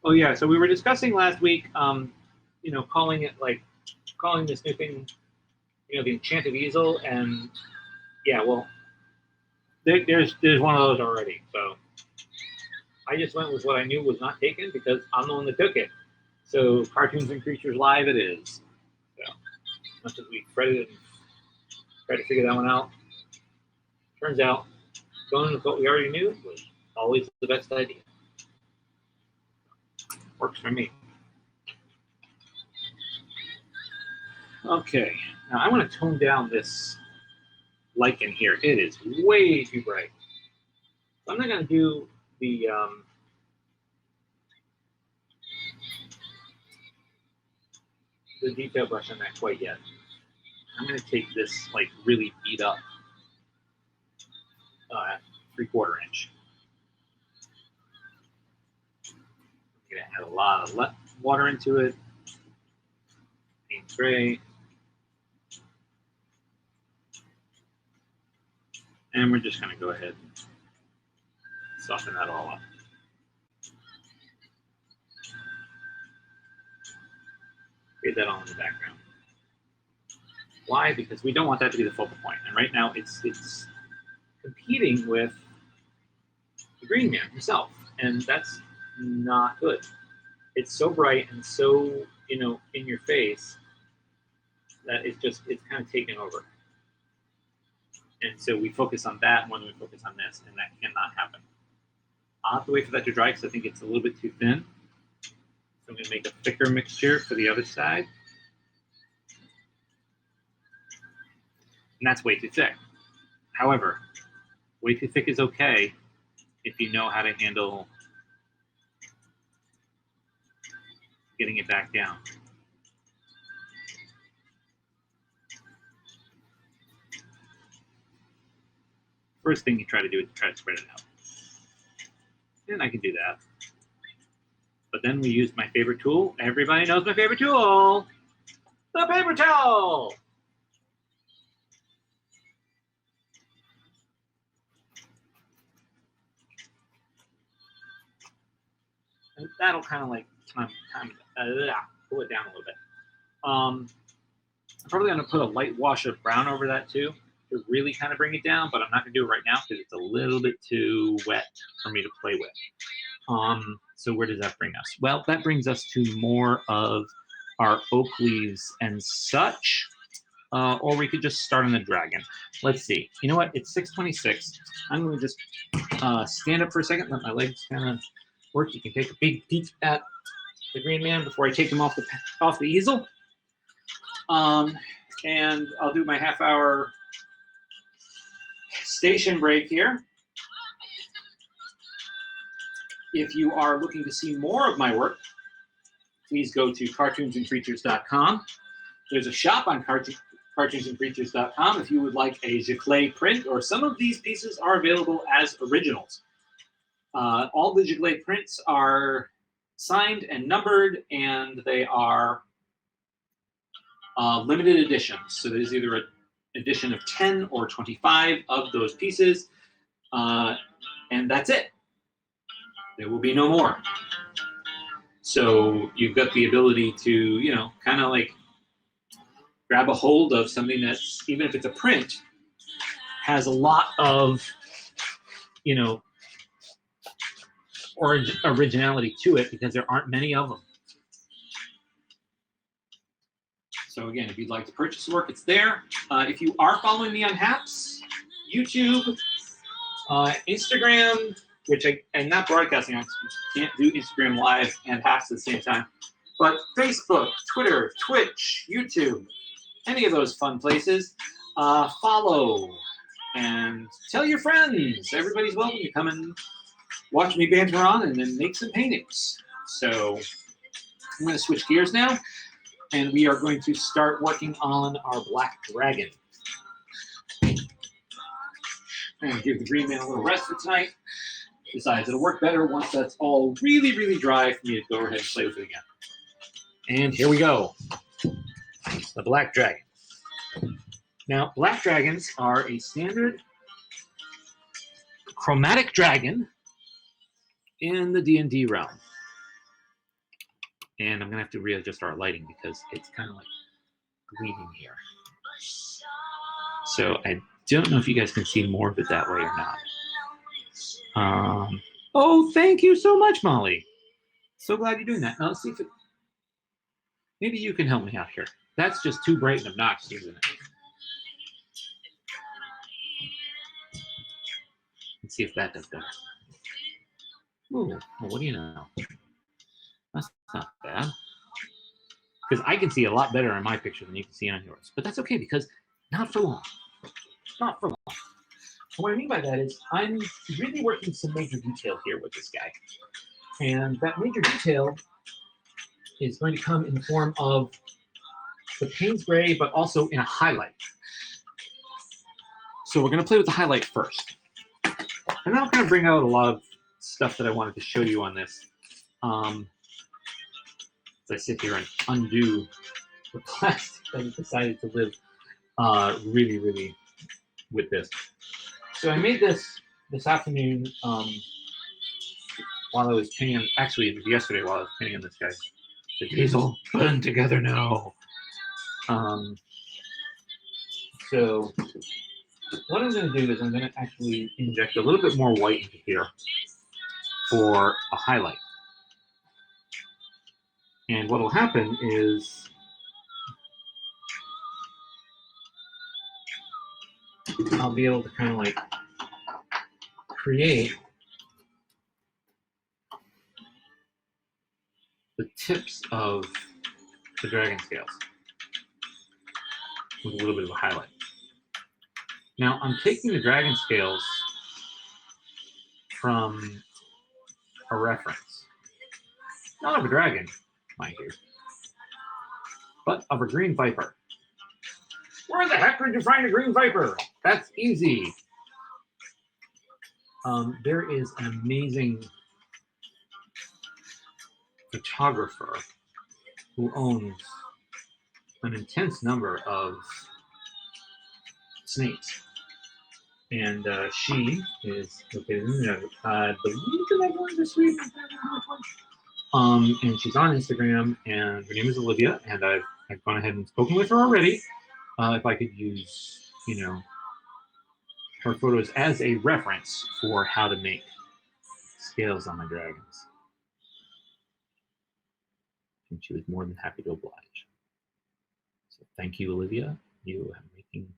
Oh yeah, so we were discussing last week, calling this new thing, the Enchanted Easel, and yeah, well, there's one of those already. So I just went with what I knew was not taken because I'm the one that took it. So Cartoons and Creatures Live it is. So much as we fretted and tried to figure that one out, turns out going with what we already knew was always the best idea. Works for me. Okay, now I want to tone down this lichen here. It is way too bright. So I'm not going to do the detail brush on that quite yet. I'm going to take this like really beat up 3/4 inch. I'm going to add a lot of water into it. Paint spray. And we're just going to go ahead and soften that all up. Get that all in the background. Why? Because we don't want that to be the focal point. And right now it's competing with the Green Man himself. And that's not good. It's so bright and so, in your face that it's kind of taken over. And so we focus on that more than we focus on this, and that cannot happen. I'll have to wait for that to dry because I think it's a little bit too thin. So I'm going to make a thicker mixture for the other side. And that's way too thick. However, way too thick is okay if you know how to handle getting it back down. First thing you try to do is try to spread it out. And I can do that. But then we use my favorite tool. Everybody knows my favorite tool. The paper towel. And that'll kind of like pull it down a little bit. I'm probably going to put a light wash of brown over that too to really kind of bring it down, but I'm not going to do it right now because it's a little bit too wet for me to play with. So where does that bring us? Well, that brings us to more of our oak leaves and such, or we could just start on the dragon. Let's see. You know what? It's 6:26. I'm going to just stand up for a second, let my legs kind of work. You can take a big peek at the Green Man before I take him off the easel. And I'll do my half-hour station break here. If you are looking to see more of my work, please go to cartoonsandcreatures.com. There's a shop on cartoonsandcreatures.com if you would like a Giclée print, or some of these pieces are available as originals. All the Giclée prints are signed and numbered, and they are limited editions. So there's either an edition of 10 or 25 of those pieces, and that's it. There will be no more. So you've got the ability to, you know, kind of like grab a hold of something that's, even if it's a print, has a lot of, you know, originality to it because there aren't many of them. So again, if you'd like to purchase the work, it's there. If you are following me on Haps, YouTube, Instagram, which I'm not broadcasting on, can't do Instagram Live and Haps at the same time, but Facebook, Twitter, Twitch, YouTube, any of those fun places, follow and tell your friends. Everybody's welcome to come and watch me banter on and then make some paintings. So I'm going to switch gears now, and we are going to start working on our black dragon. And give the green man a little rest for tonight. Besides, it'll work better once that's all really, really dry for me to go ahead and play with it again. And here we go. The black dragon. Now, black dragons are a standard chromatic dragon in the D&D realm. And I'm going to have to readjust our lighting because it's kind of like gleaming here. So I don't know if you guys can see more of it that way or not. Oh, thank you so much, Molly. So glad you're doing that. Now let's see if it, maybe you can help me out here. That's just too bright and obnoxious, isn't it? Let's see if that does better. Ooh, well, what do you know? That's not bad. Because I can see a lot better in my picture than you can see on yours. But that's okay because not for long. Not for long. And what I mean by that is I'm really working some major detail here with this guy. And that major detail is going to come in the form of the Payne's Gray, but also in a highlight. So we're going to play with the highlight first. And that'll kind of bring out a lot of stuff that I wanted to show you on this. As I sit here and undo the plastic that I decided to live really, really with this. So I made this afternoon while I was painting, actually it was yesterday while I was painting on this guy. The days all blend together now. So what I'm going to do is I'm going to actually inject a little bit more white into here for a highlight. And what will happen is I'll be able to kind of like create the tips of the dragon scales with a little bit of a highlight. Now I'm taking the dragon scales from a reference, not of a dragon, mind you, but of a green viper. Where the heck did you find a green viper? That's easy. There is an amazing photographer who owns an intense number of snakes. And she is located in I believe the Netherlands or Sweden. And she's on Instagram, and her name is Olivia, and I've gone ahead and spoken with her already. If I could use, you know, her photos as a reference for how to make scales on my dragons. And she was more than happy to oblige. So thank you, Olivia. You are making.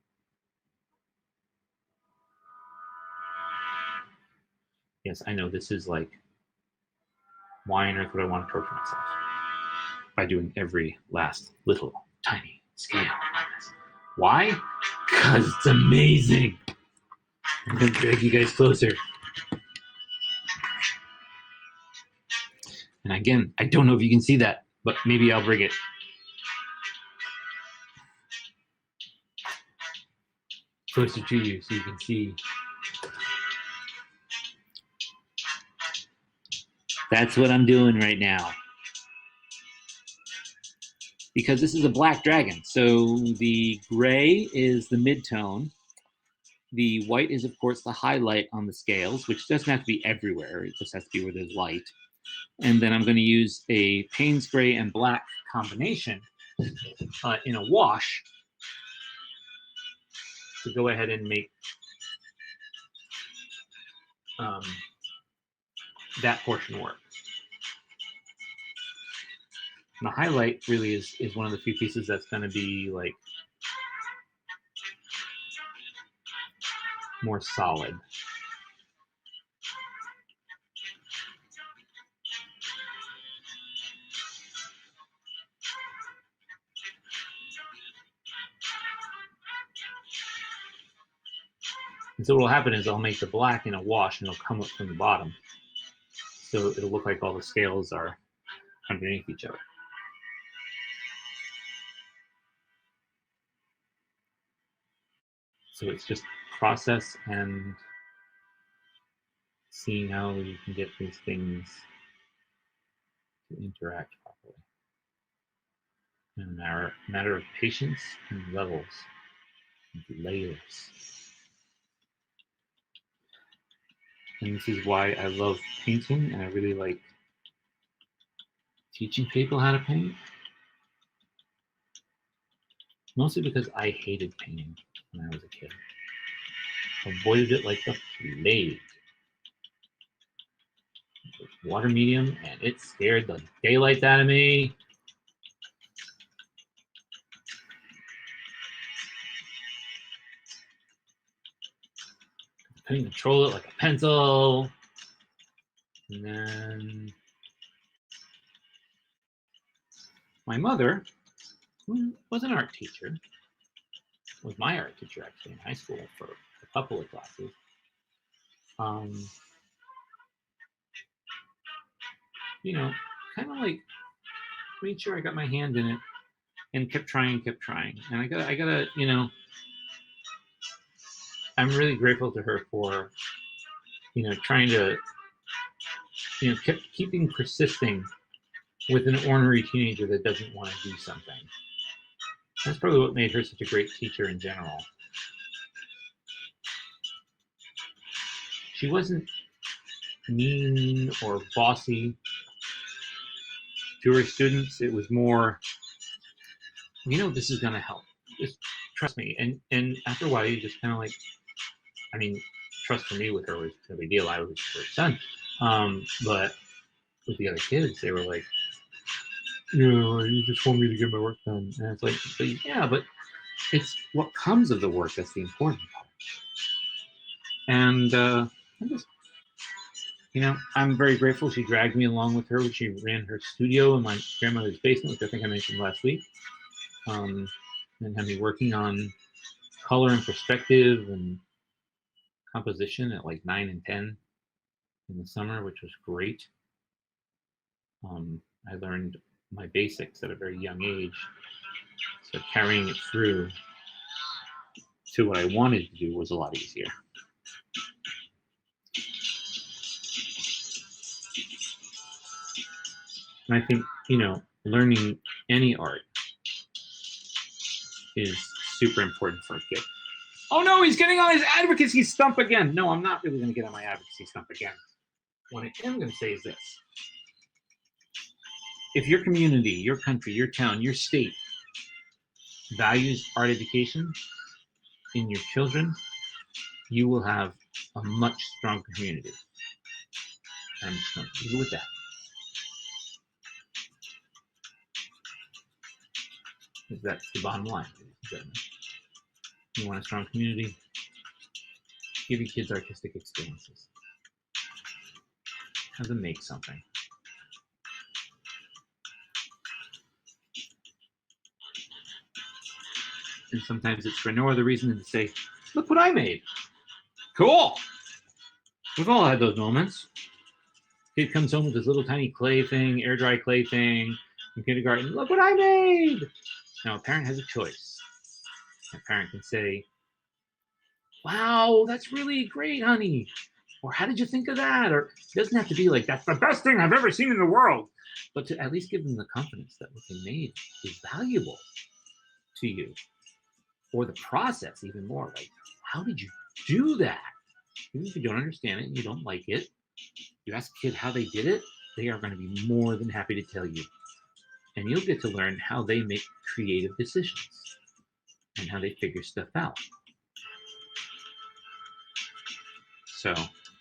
Yes, I know this is like, why on earth would I want to torture myself by doing every last little tiny scale? Why? Because it's amazing. I'm going to drag you guys closer. And again, I don't know if you can see that, but maybe I'll bring it. Closer to you so you can see. That's what I'm doing right now. Because this is a black dragon, so the gray is the mid-tone, The white is, of course, the highlight on the scales, which doesn't have to be everywhere. It just has to be where there's light. And then I'm going to use a Payne's gray and black combination in a wash to go ahead and make that portion work. And the highlight really is one of the few pieces that's going to be like more solid. And so what will happen is I'll make the black in a wash and it'll come up from the bottom. So it'll look like all the scales are underneath each other. So it's just process and seeing how you can get these things to interact properly. And a matter of patience and levels and layers. And this is why I love painting, and I really like teaching people how to paint. Mostly because I hated painting when I was a kid. Avoided it like the plague. Water medium, and it scared the daylights out of me. I couldn't control it like a pencil. And then my mother, who was an art teacher, was my art teacher actually in high school for a couple of classes. You know, kind of like made sure I got my hand in it and kept trying. And I gotta, you know, I'm really grateful to her for, you know, trying to, you know, keeping persisting with an ornery teenager that doesn't want to do something. That's probably what made her such a great teacher in general. She wasn't mean or bossy to her students. It was more, you know, this is going to help. Just trust me. And after a while, you just kind of like, I mean, trust for me with her was no big deal. I was her son. But with the other kids, they were like, you know, you just want me to get my work done. And it's like, but yeah, but it's what comes of the work that's the important part. And I just, you know, I'm very grateful she dragged me along with her when she ran her studio in my grandmother's basement, which I think I mentioned last week. And had me working on color and perspective and composition at like 9 and 10 in the summer, which was great. I learned my basics at a very young age. So carrying it through to what I wanted to do was a lot easier. And I think, you know, learning any art is super important for a kid. Oh no, he's getting on his advocacy stump again. No, I'm not really going to get on my advocacy stump again. What I am going to say is this. If your community, your country, your town, your state values art education in your children, you will have a much stronger community. I'm just going to leave it with that. Because that's the bottom line. You want a strong community? Give your kids artistic experiences. Have them make something. And sometimes it's for no other reason than to say, look what I made. Cool. We've all had those moments. Kid comes home with this little tiny clay thing, air dry clay thing in kindergarten. Look what I made. Now a parent has a choice. A parent can say, wow, that's really great, honey. Or how did you think of that? Or it doesn't have to be like, that's the best thing I've ever seen in the world. But to at least give them the confidence that what they made is valuable to you. Or the process even more. Like, how did you Do that. Even if you don't understand it and you don't like it, you ask a kid how they did it, they are going to be more than happy to tell you. And you'll get to learn how they make creative decisions and how they figure stuff out. So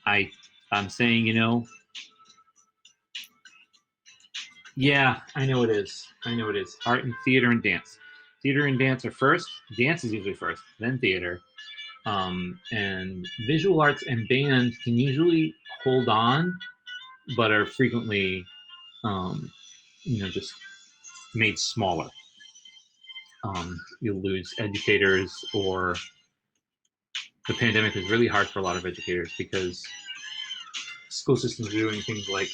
I'm saying, yeah, I know it is. I know it is. Art and theater and dance. Theater and dance are first. Dance is usually first, then theater. And visual arts and band can usually hold on, but are frequently, just made smaller. You'll lose educators, or the pandemic was really hard for a lot of educators because school systems were doing things like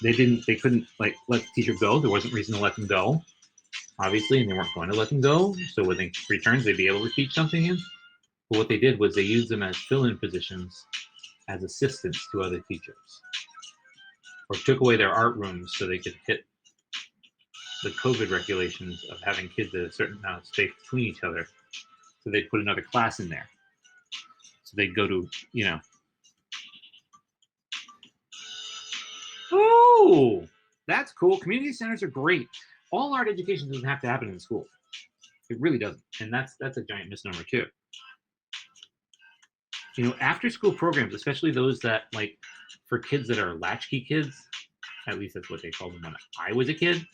they couldn't like let the teacher go. There wasn't reason to let them go, obviously, and they weren't going to let them go. So when they returned, they'd be able to teach something in. But what they did was they used them as fill-in positions as assistants to other teachers, or took away their art rooms so they could hit the COVID regulations of having kids at a certain amount of space between each other. So they'd put another class in there. So they'd go to, oh, that's cool. Community centers are great. All art education doesn't have to happen in the school. It really doesn't. And that's a giant misnomer too. After school programs, especially those that like for kids that are latchkey kids, at least that's what they called them when I was a kid.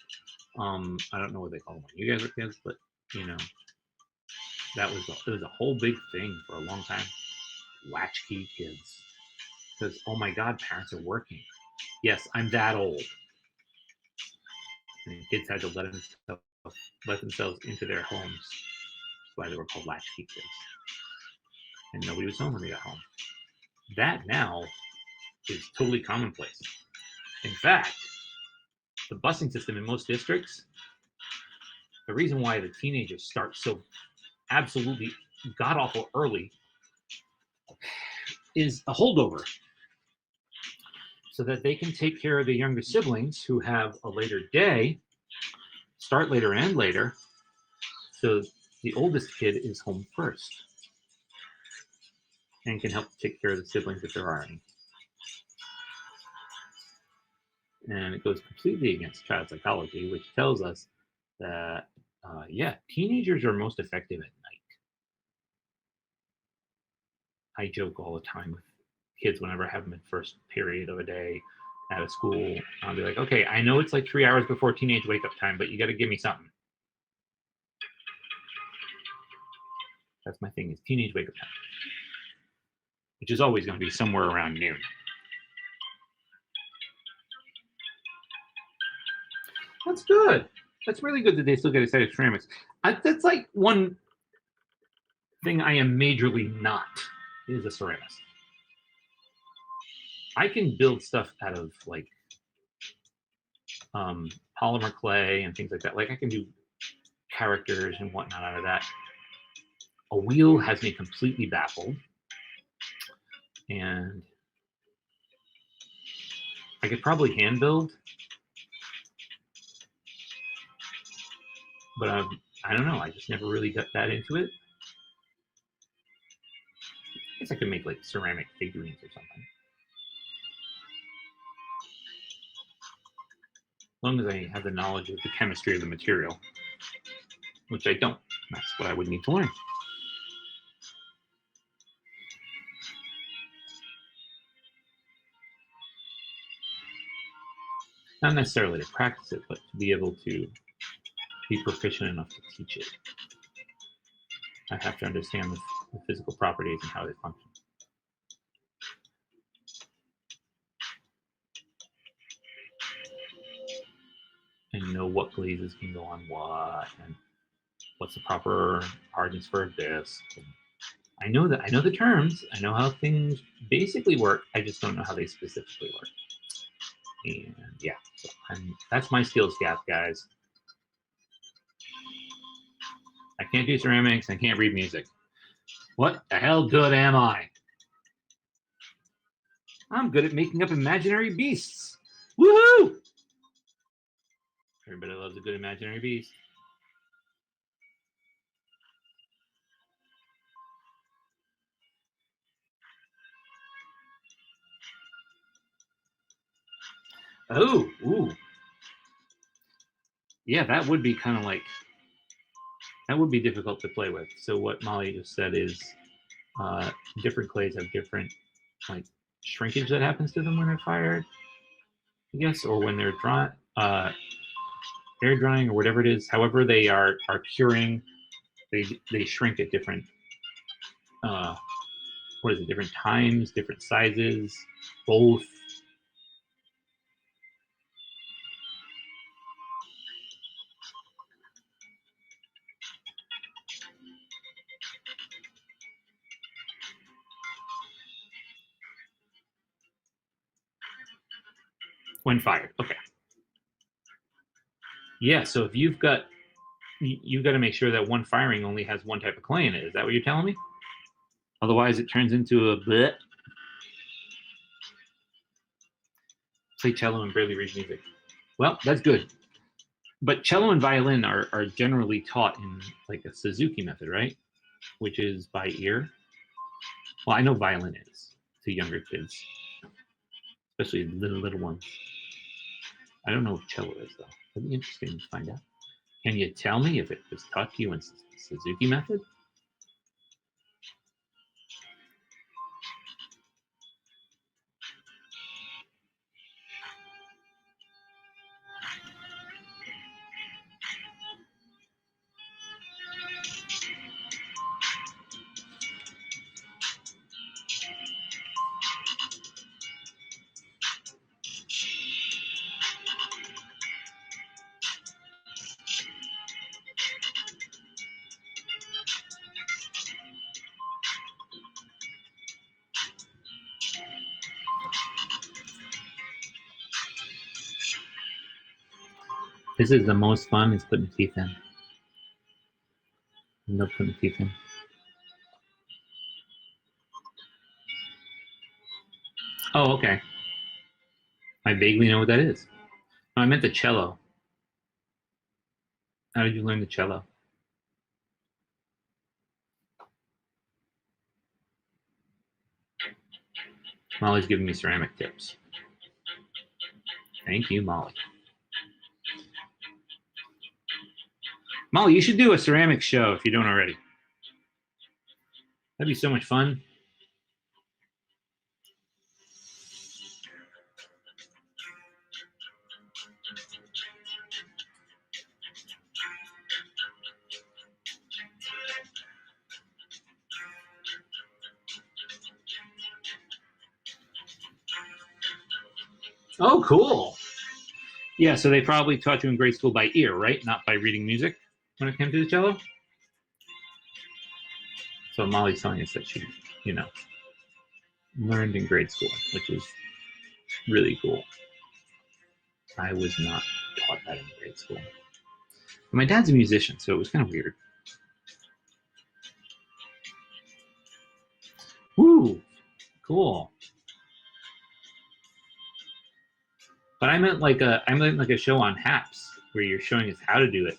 I don't know what they call them when you guys were kids, but it was a whole big thing for a long time. Latchkey kids, because oh my God, parents are working. Yes, I'm that old, and kids had to let themselves into their homes. That's why they were called latchkey kids, and nobody was home when they got home. That now is totally commonplace. In fact, the busing system in most districts, the reason why the teenagers start so absolutely god awful early is a holdover, so that they can take care of the younger siblings who have a later day, start later and later. So the oldest kid is home first and can help take care of the siblings if there are any. And it goes completely against child psychology, which tells us that, teenagers are most effective at night. I joke all the time with kids whenever I have them in first period of a day at a school. I'll be like, okay, I know it's like 3 hours before teenage wake up time, but you got to give me something. That's my thing, is teenage wake up time, which is always going to be somewhere around noon. That's good. That's really good that they still get excited for ceramics. That's like one thing I am majorly not, is a ceramist. I can build stuff out of like polymer clay and things like that. Like I can do characters and whatnot out of that. A wheel has me completely baffled. And I could probably hand build, but I don't know. I just never really got that into it. I guess I could make like ceramic figurines or something. As long as I have the knowledge of the chemistry of the material, which I don't. That's what I would need to learn. Not necessarily to practice it, but to be able to be proficient enough to teach it. I have to understand the physical properties and how they function. And know what glazes can go on what, and what's the proper hardness for this. And I know the terms. I know how things basically work. I just don't know how they specifically work. And yeah, so that's my skills gap, guys. I can't do ceramics. I can't read music. What the hell good am I? I'm good at making up imaginary beasts. Woohoo! Everybody loves a good imaginary beast. Oh, ooh. Yeah, that would be kind of like, that would be difficult to play with. So what Molly just said is uh, different clays have different like shrinkage that happens to them when they're fired, I guess, or when they're air drying or whatever it is. However, they are curing, they shrink at different uh, what is it? Different times, different sizes, both. When fired. Okay. Yeah. So if you've got to make sure that one firing only has one type of clay in it. Is that what you're telling me? Otherwise, it turns into a bleh. Play cello and barely read music. Well, that's good. But cello and violin are generally taught in like a Suzuki method, right? Which is by ear. Well, I know violin is to younger kids, especially little ones. I don't know if cello is though. That'd be interesting to find out. Can you tell me if it was taught to you in Suzuki method? This is the most fun is putting teeth in. No putting teeth in. Oh, okay. I vaguely know what that is. No, I meant the cello. How did you learn the cello? Molly's giving me ceramic tips. Thank you, Molly. Molly, you should do a ceramic show if you don't already. That'd be so much fun. Oh, cool. Yeah, so they probably taught you in grade school by ear, right? Not by reading music when it came to the cello. So Molly's telling us that she, you know, learned in grade school, which is really cool. I was not taught that in grade school. But my dad's a musician, so it was kind of weird. Woo, cool. But I meant like a show on Haps where you're showing us how to do it.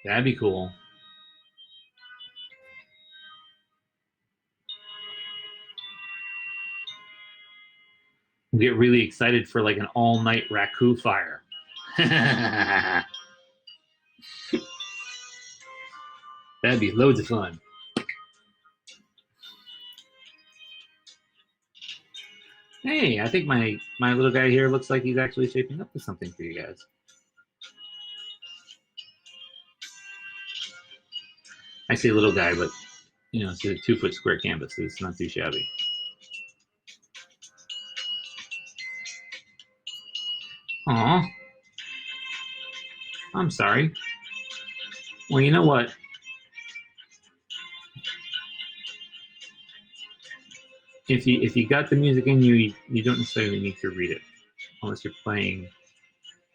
That'd be cool. We'll get really excited for like an all-night raku fire. That'd be loads of fun. Hey, I think my little guy here looks like he's actually shaping up to something for you guys. I say little guy, but you know, it's a 2 foot square canvas, so it's not too shabby. Aw, I'm sorry. Well, you know what? If you got the music in you, you don't necessarily need to read it, unless you're trying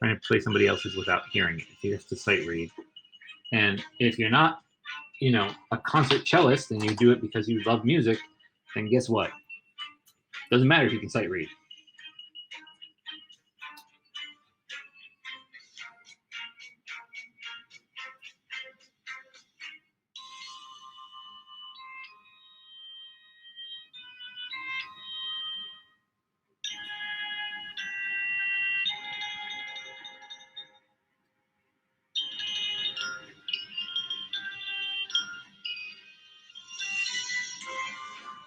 to play somebody else's without hearing it. If you have to sight read, and if you're not, you know, a concert cellist and you do it because you love music, then guess what? Doesn't matter if you can sight read.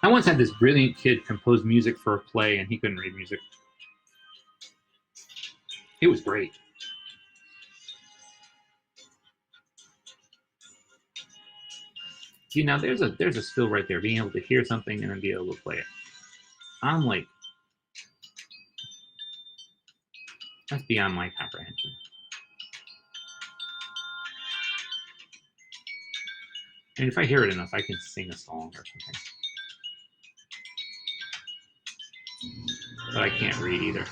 I once had this brilliant kid compose music for a play, and he couldn't read music. It was great. See, now there's a skill right there, being able to hear something and then be able to play it. I'm like, that's beyond my comprehension. And if I hear it enough, I can sing a song or something. But I can't read either.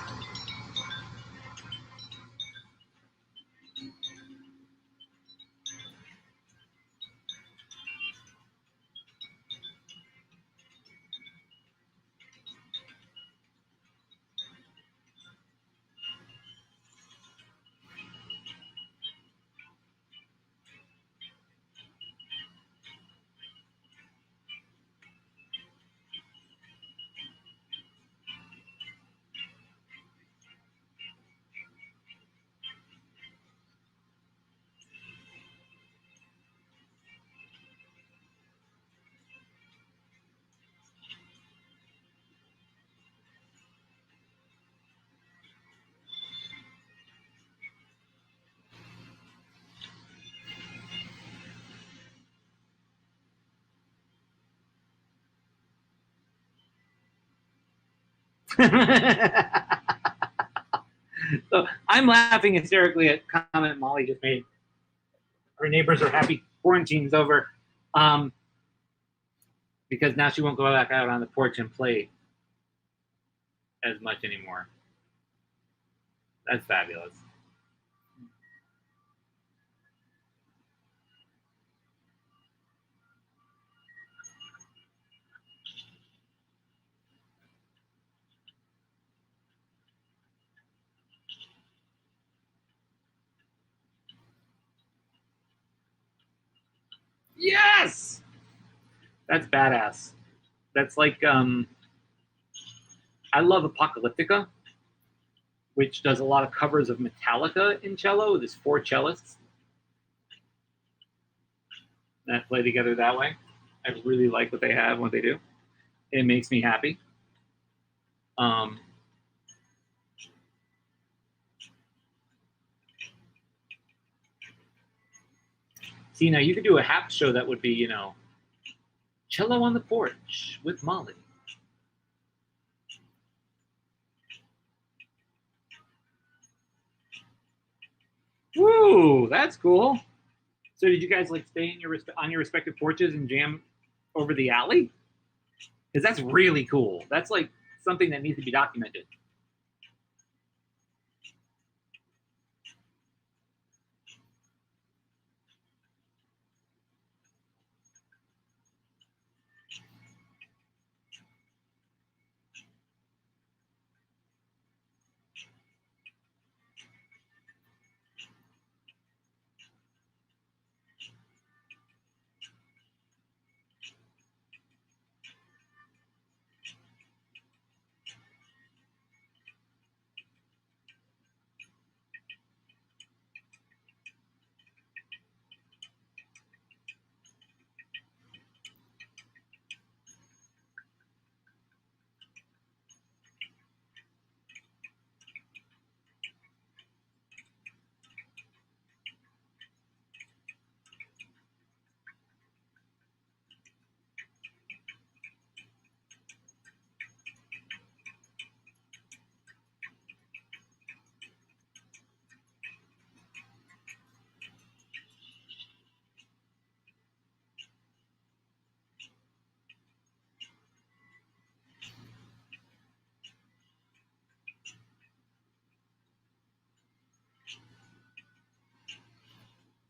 So I'm laughing hysterically at a comment Molly just made. Her neighbors are happy quarantine's over, because now she won't go back out on the porch and play as much anymore. That's fabulous. Yes! That's badass. That's like, I love Apocalyptica, which does a lot of covers of Metallica in cello. There's 4 cellists that play together that way. I really like what they have, what they do. It makes me happy. See, now you could do a HAP show that would be, you know, cello on the porch with Molly. Woo, that's cool. So did you guys like stay in your on your respective porches and jam over the alley? Because that's really cool. That's like something that needs to be documented.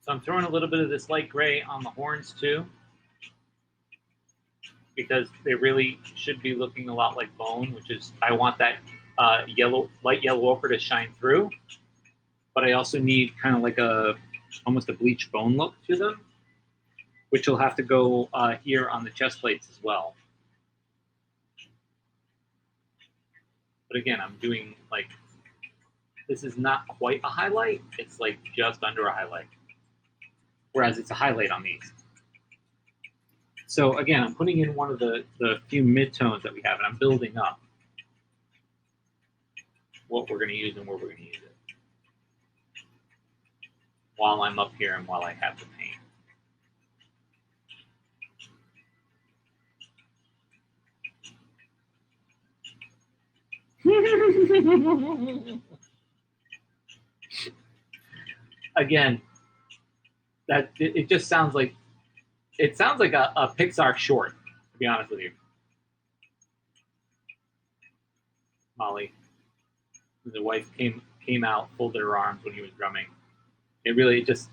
So I'm throwing a little bit of this light gray on the horns too, because they really should be looking a lot like bone, which is, I want that light yellow ochre to shine through, but I also need kind of like almost a bleached bone look to them, which will have to go here on the chest plates as well. But again, I'm doing like, this is not quite a highlight, it's like just under a highlight. Whereas it's a highlight on these. So again, I'm putting in one of the few midtones that we have, and I'm building up what we're going to use and where we're going to use it while I'm up here and while I have the paint. Again, that it just sounds like a Pixar short, to be honest with you. Molly, the wife came out, folded her arms when he was drumming. It really just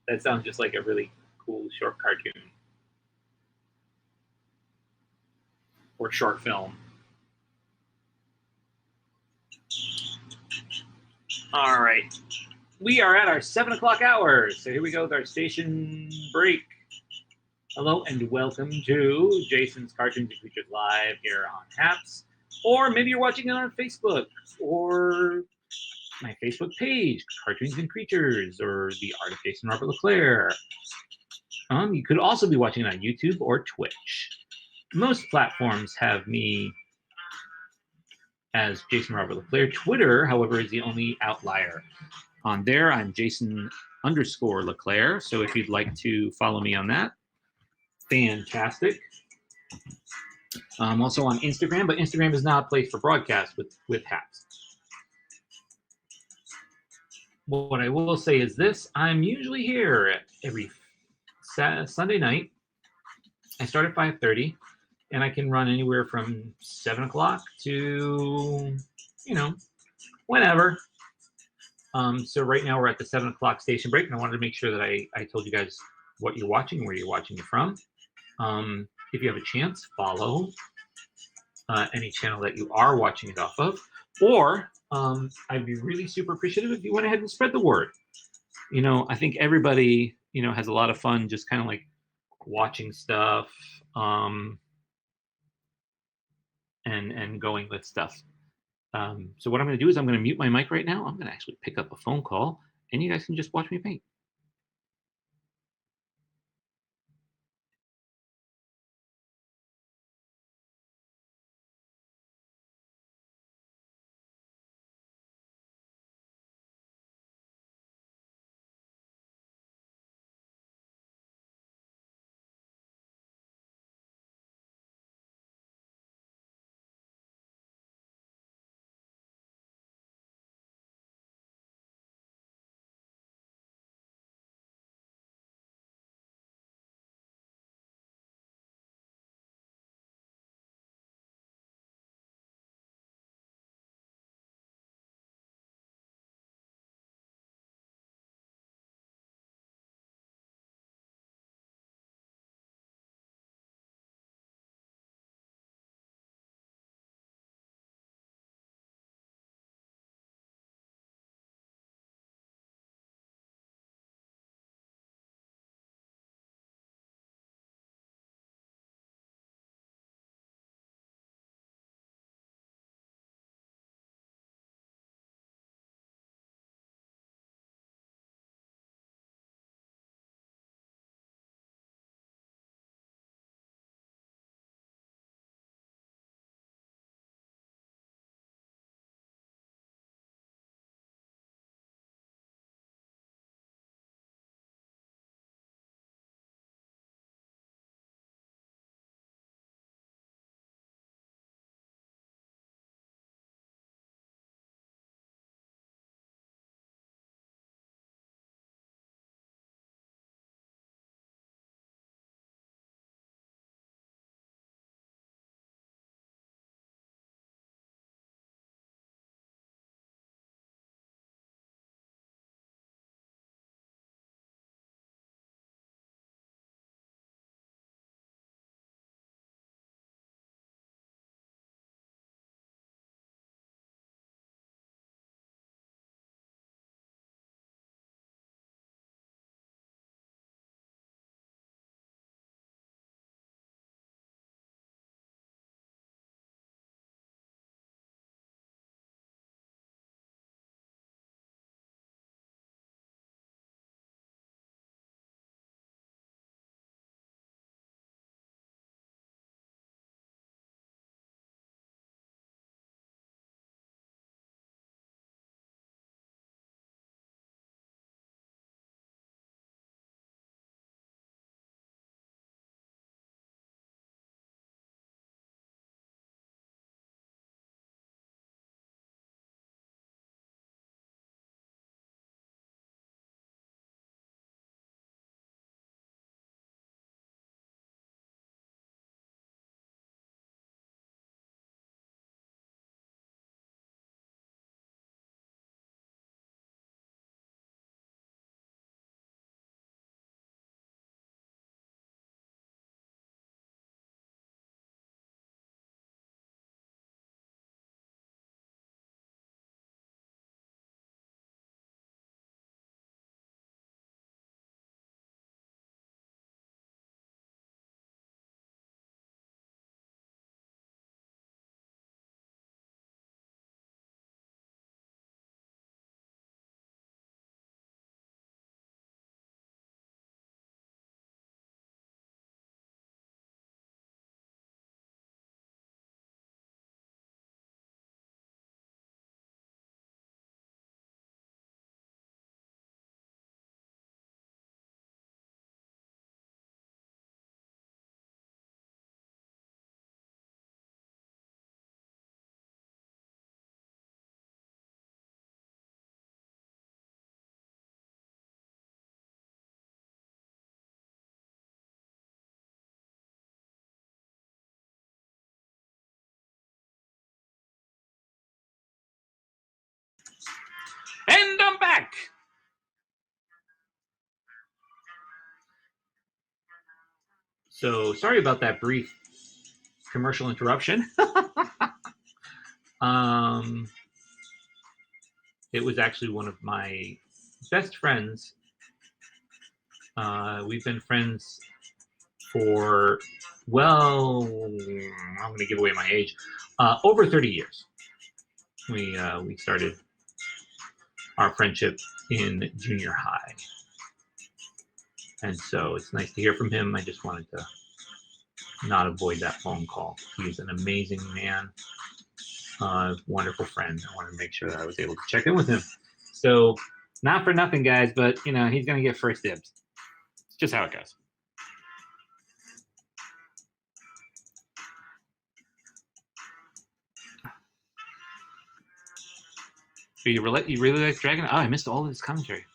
that sounds just like a really cool short cartoon or short film. All right. We are at our 7 o'clock hour. So here we go with our station break. Hello and welcome to Jason's Cartoons and Creatures Live here on HAPS. Or maybe you're watching it on Facebook or my Facebook page, Cartoons and Creatures, or The Art of Jason Robert LeClaire. You could also be watching it on YouTube or Twitch. Most platforms have me as Jason Robert LeClaire. Twitter, however, is the only outlier. On there, I'm Jason_LeClaire. So if you'd like to follow me on that, fantastic. I'm also on Instagram, but Instagram is not a place for broadcast with HAPS. What I will say is this: I'm usually here every Sunday night. I start at 5:30, and I can run anywhere from 7 o'clock to, whenever. So right now we're at the 7 o'clock station break, and I wanted to make sure that I told you guys what you're watching, where you're watching it from. If you have a chance, follow any channel that you are watching it off of, or I'd be really super appreciative if you went ahead and spread the word. I think everybody, has a lot of fun just kind of like watching stuff and going with stuff. So what I'm going to do is I'm going to mute my mic right now. I'm going to actually pick up a phone call, and you guys can just watch me paint. back. So sorry about that brief commercial interruption. It was actually one of my best friends. We've been friends for, well, I'm going to give away my age, over 30 years. We started our friendship in junior high. And so it's nice to hear from him. I just wanted to not avoid that phone call. He's an amazing man, wonderful friend. I wanted to make sure that I was able to check in with him. So not for nothing, guys, but you know, he's going to get first dibs. It's just how it goes. You really like Dragon? Oh, I missed all of his commentary.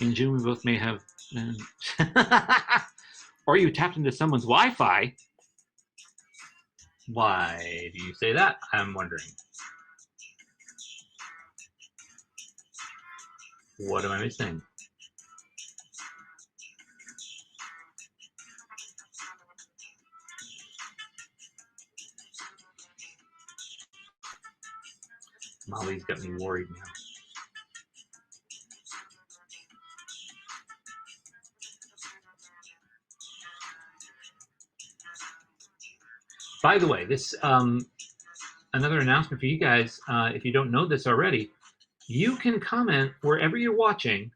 In June, we both may have... or you tapped into someone's Wi-Fi. Why do you say that? I'm wondering. What am I missing? Molly's got me worried now. By the way, this another announcement for you guys. If you don't know this already, you can comment wherever you're watching,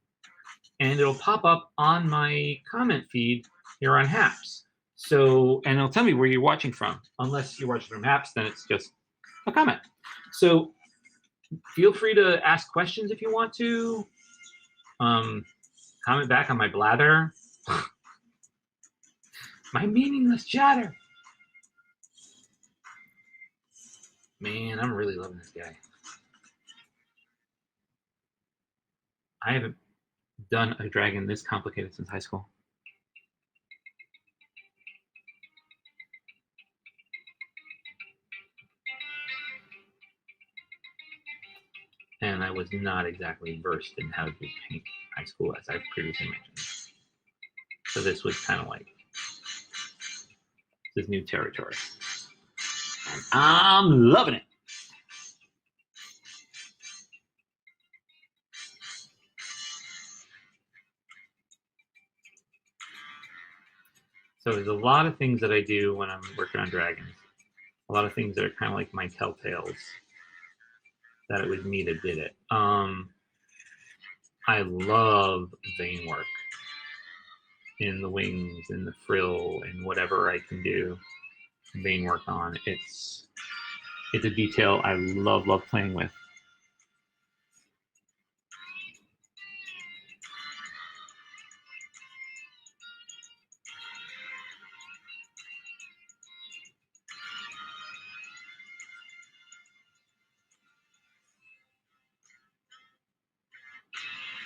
and it'll pop up on my comment feed here on Haps. So, and it'll tell me where you're watching from. Unless you're watching from Haps, then it's just a comment. So, feel free to ask questions if you want to. Comment back on my blather. My meaningless chatter. Man, I'm really loving this guy. I haven't done a dragon this complicated since high school. And I was not exactly versed in how to do paint high school, as I've previously mentioned. So this was kind of like, this is new territory. And I'm loving it. So there's a lot of things that I do when I'm working on dragons. A lot of things that are kind of like my telltales, that it was me that did it. I love vein work in the wings, in the frill, and whatever I can do vein work on. It's a detail I love playing with.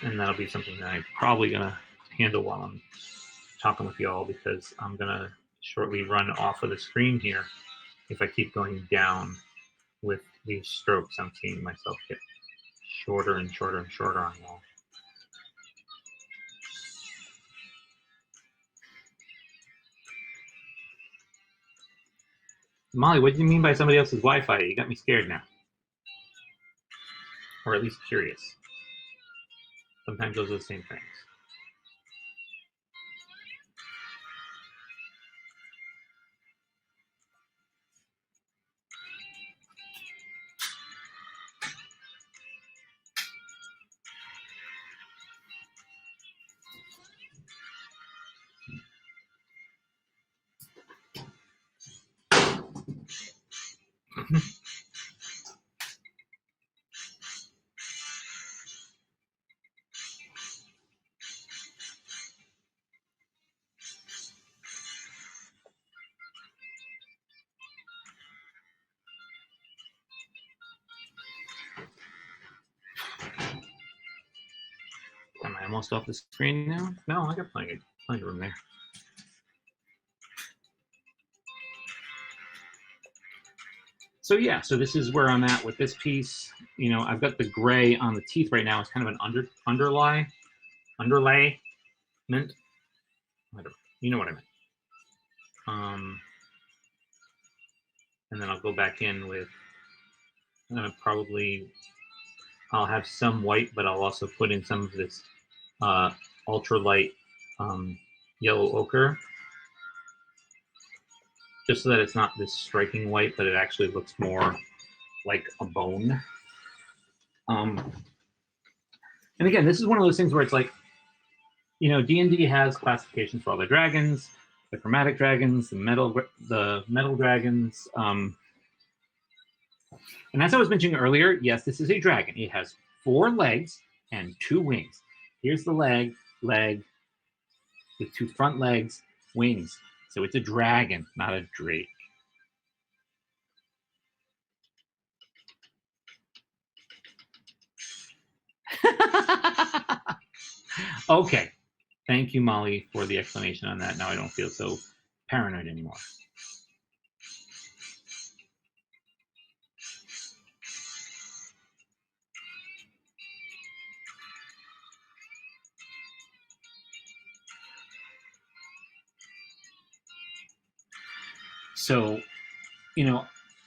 And that'll be something that I'm probably gonna handle while I'm talking with y'all, because I'm gonna shortly run off of the screen here. If I keep going down with these strokes, I'm seeing myself get shorter and shorter and shorter on y'all. Molly, what do you mean by somebody else's Wi-Fi? You got me scared now. Or at least curious. Sometimes those are the same things. Am I almost off the screen now? No, I got plenty of room there. So yeah, so this is where I'm at with this piece. You know, I've got the gray on the teeth right now. It's kind of an underlayment. You know what I meant. And then I'll go back in with I'll have some white, but I'll also put in some of this ultralight yellow ochre, just so that it's not this striking white, but it actually looks more like a bone. And again, this is one of those things where it's like, you know, D&D has classifications for all the dragons, the chromatic dragons, the metal dragons. And as I was mentioning earlier, yes, this is a dragon. It has 4 legs and 2 wings. Here's the leg with 2 front legs, wings. So it's a dragon, not a drake. Okay. Thank you, Molly, for the explanation on that. Now I don't feel so paranoid anymore. So, you know,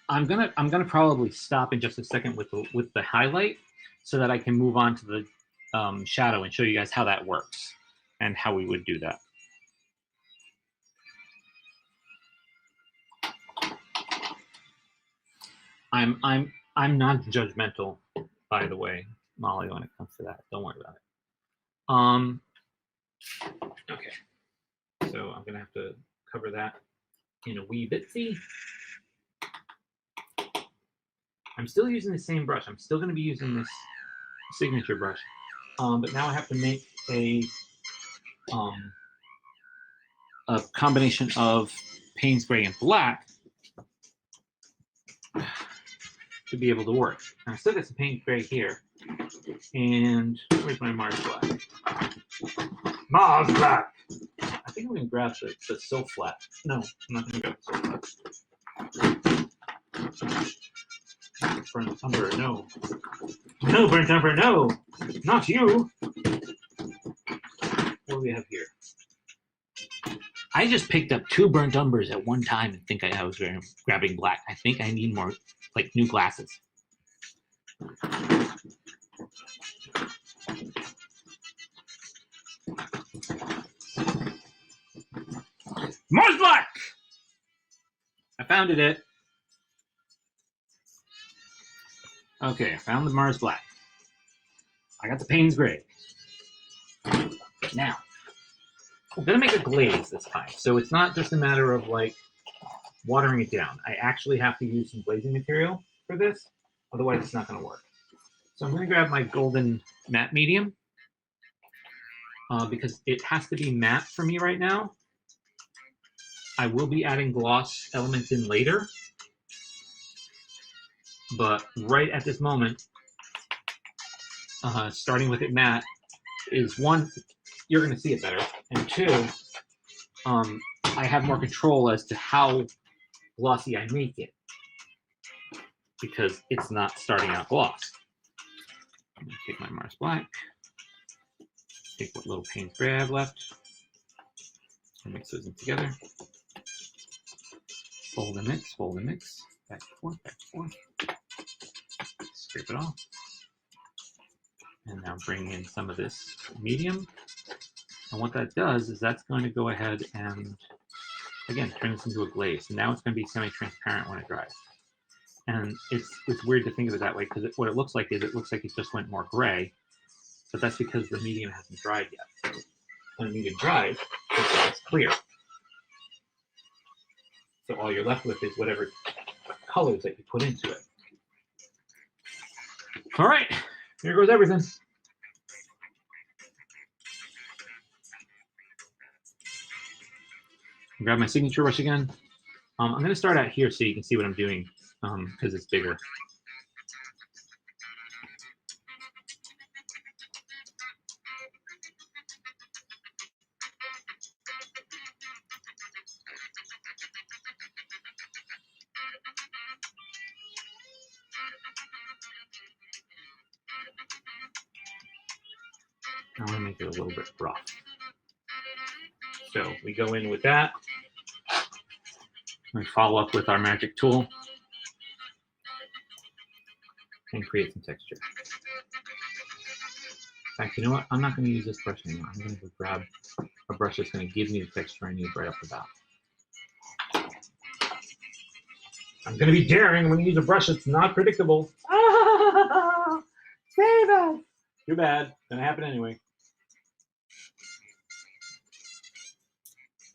I'm gonna probably stop in just a second with the highlight, so that I can move on to the shadow and show you guys how that works and how we would do that. I'm not judgmental, by the way, Molly, when it comes to that. Don't worry about it. Okay. So I'm gonna have to cover that in a wee bitsy. I'm still using the same brush. I'm still gonna be using this signature brush, but now I have to make a combination of Payne's Gray and black to be able to work. And I still got some Payne's Gray here. And where's my Mars Black? Mars Black! I think I'm going to grab the So Flat. No, I'm not going to grab the So Flat. Burnt Umber, no. No, Burnt Umber, no! Not you! What do we have here? I just picked up 2 Burnt Umbers at one time and think I was grabbing black. I think I need more, like, new glasses. Mars Black! I found it. Okay, I found the Mars Black. I got the Payne's Gray. Now, I'm gonna make a glaze this time. So it's not just a matter of like watering it down. I actually have to use some glazing material for this. Otherwise it's not gonna work. So I'm gonna grab my golden matte medium because it has to be matte for me right now. I will be adding gloss elements in later. But right at this moment, starting with it matte is 1, you're going to see it better, and 2, I have more control as to how glossy I make it because it's not starting out gloss. I'm going to take my Mars Black, take what little Payne's Gray I have left, and mix those in together. Fold and mix, back and forth, scrape it off. And now bring in some of this medium. And what that does is that's going to go ahead and, again, turn this into a glaze. So now it's going to be semi-transparent when it dries. And it's weird to think of it that way because what it looks like is it looks like it just went more gray, but that's because the medium hasn't dried yet. So when the medium dries, it's clear. So all you're left with is whatever colors that you put into it. All right, here goes everything. Grab my signature brush again. I'm going to start out here so you can see what I'm doing because it's bigger. I want to make it a little bit rough. So we go in with that. We follow up with our magic tool and create some texture. In fact, you know what? I'm not going to use this brush anymore. I'm going to grab a brush that's going to give me the texture I need right off the bat. I'm going to be daring. I'm going to use a brush that's not predictable. Ah, save us! Too bad. It's going to happen anyway.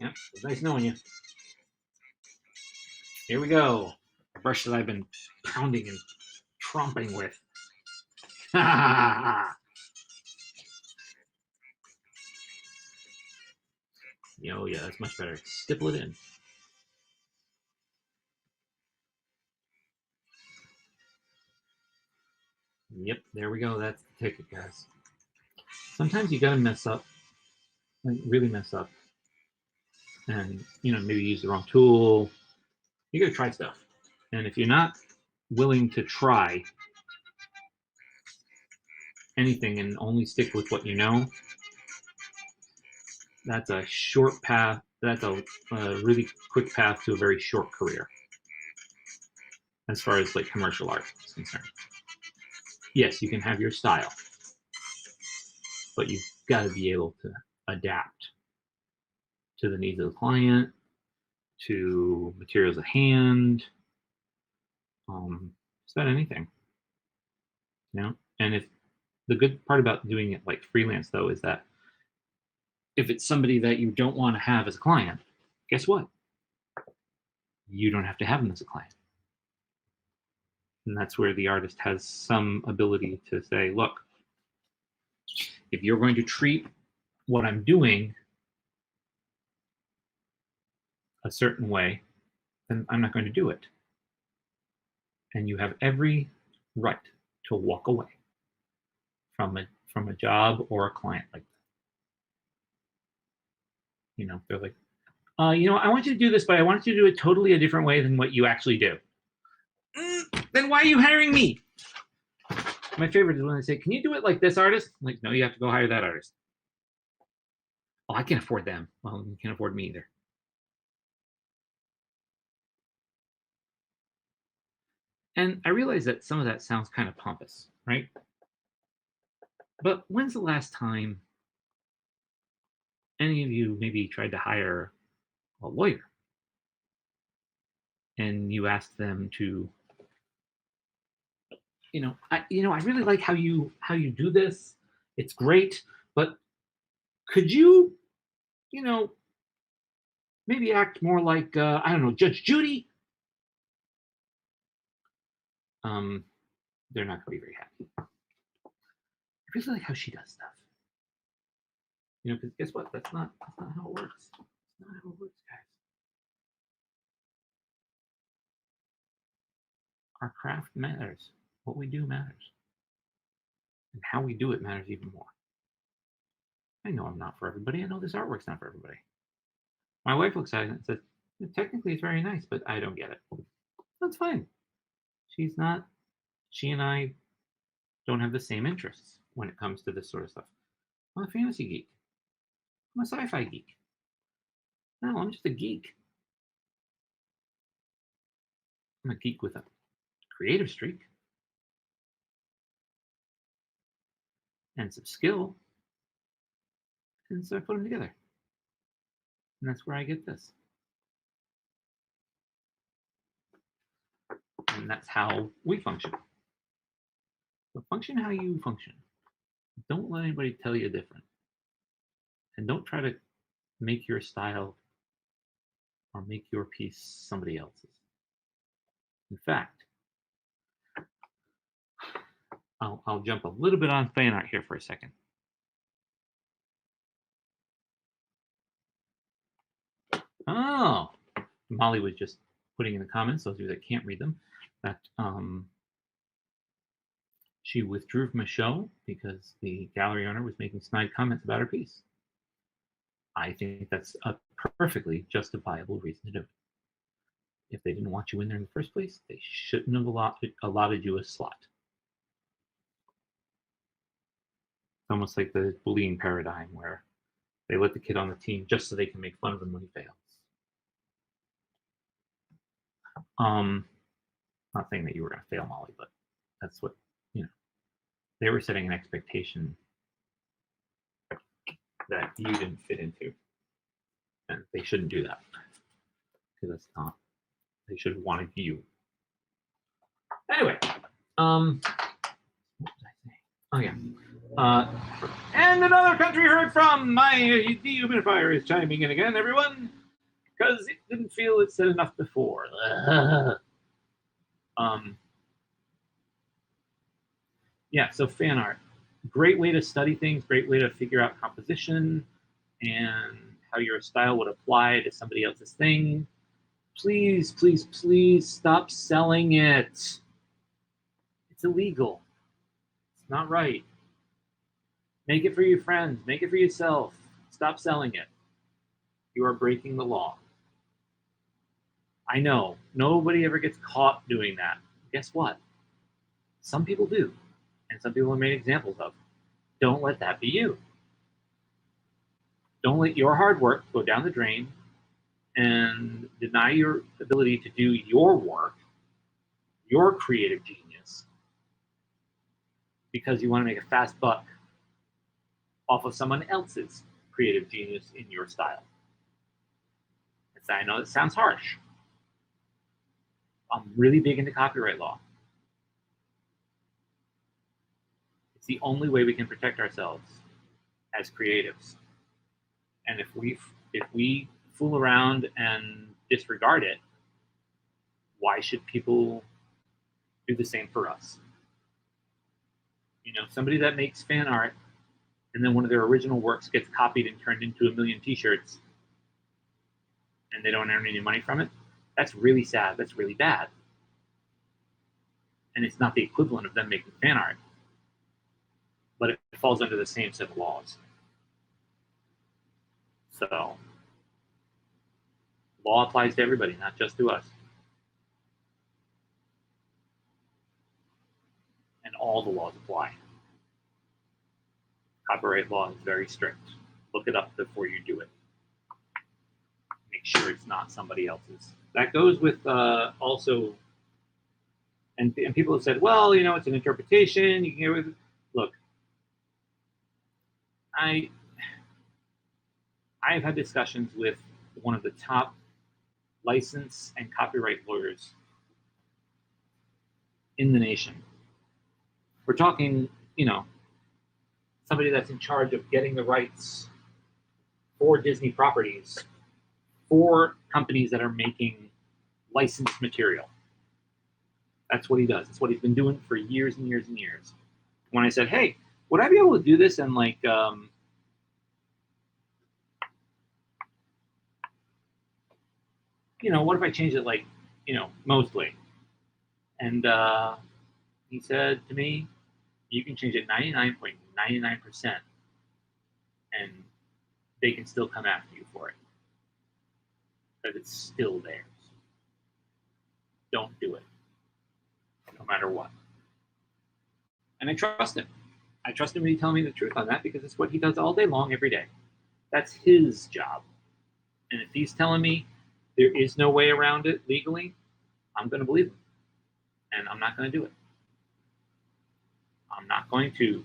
Yep, it's nice knowing you. Here we go. A brush that I've been pounding and tromping with. Oh yeah, that's much better. Stipple it in. Yep, there we go. That's the ticket, guys. Sometimes you gotta mess up, like really mess up, and maybe use the wrong tool. You gotta try stuff, and if you're not willing to try anything and only stick with what you know, that's a short path. That's a really quick path to a very short career, as far as like commercial art is concerned. Yes, you can have your style, but you've got to be able to adapt to the needs of the client, to materials at hand, just about anything. And if the good part about doing it like freelance though is that if it's somebody that you don't want to have as a client, guess what? You don't have to have them as a client. And that's where the artist has some ability to say, look, if you're going to treat what I'm doing a certain way, then I'm not going to do it. And you have every right to walk away from a job or a client like that. They're like, I want you to do this, but I want you to do it totally a different way than what you actually do. Then why are you hiring me? My favorite is when they say, can you do it like this artist? I'm like, no, you have to go hire that artist. Oh, I can't afford them. Well, you can't afford me either. And I realize that some of that sounds kind of pompous, right? But when's the last time any of you maybe tried to hire a lawyer and you asked them to, I really like how you do this. It's great, but could you, maybe act more like I don't know, Judge Judy? They're not going to be very happy. I really like how she does stuff. Because guess what? That's not how it works. That's not how it works, guys. Our craft matters. What we do matters. And how we do it matters even more. I know I'm not for everybody. I know this artwork's not for everybody. My wife looks at it and says, technically it's very nice, but I don't get it. That's fine. She and I don't have the same interests when it comes to this sort of stuff. I'm a fantasy geek. I'm a sci-fi geek. No, I'm just a geek. I'm a geek with a creative streak and some skill. And so I put them together. And that's where I get this. And that's how we function. So function how you function. Don't let anybody tell you different. And don't try to make your style or make your piece somebody else's. In fact, I'll jump a little bit on fan art here for a second. Oh, Molly was just putting in the comments, those of you that can't read them, that she withdrew from a show because the gallery owner was making snide comments about her piece. I think that's a perfectly justifiable reason to do it. If they didn't want you in there in the first place, they shouldn't have allotted you a slot. almost like the bullying paradigm where they let the kid on the team just so they can make fun of him when he fails. Not saying that you were going to fail, Molly, but that's what, they were setting an expectation that you didn't fit into. And they shouldn't do that. Because that's not, they should have wanted you. Anyway, what was I saying? Oh, yeah. And another country heard from. My dehumidifier is chiming in again, everyone, because it didn't feel it said enough before. Yeah, so fan art. Great way to study things, great way to figure out composition and how your style would apply to somebody else's thing. Please, please, please stop selling it. It's illegal. It's not right. Make it for your friends. Make it for yourself. Stop selling it. You are breaking the law. I know. Nobody ever gets caught doing that. Guess what? Some people do. And some people are made examples of. Don't let that be you. Don't let your hard work go down the drain and deny your ability to do your work, your creative genius, because you want to make a fast buck off of someone else's creative genius in your style. I know it sounds harsh. I'm really big into copyright law. It's the only way we can protect ourselves as creatives. And if we fool around and disregard it, why should people do the same for us? Somebody that makes fan art and then one of their original works gets copied and turned into 1 million t-shirts and they don't earn any money from it, that's really sad. That's really bad. And it's not the equivalent of them making fan art, but it falls under the same set of laws. So, law applies to everybody, not just to us. And all the laws apply. Copyright law is very strict. Look it up before you do it. Make sure it's not somebody else's. That goes with also, and people have said, well, it's an interpretation. You can get with. Look, I've had discussions with one of the top license and copyright lawyers in the nation. We're talking, somebody that's in charge of getting the rights for Disney properties for companies that are making licensed material. That's what he does. That's what he's been doing for years and years and years. When I said, hey, would I be able to do this and what if I change it mostly? And he said to me, you can change it 99.99%, and they can still come after you for it because it's still theirs. Don't do it, no matter what. And I trust him. I trust him when he tells me the truth on that because it's what he does all day long, every day. That's his job. And if he's telling me there is no way around it legally, I'm going to believe him. And I'm not going to do it. I'm not going to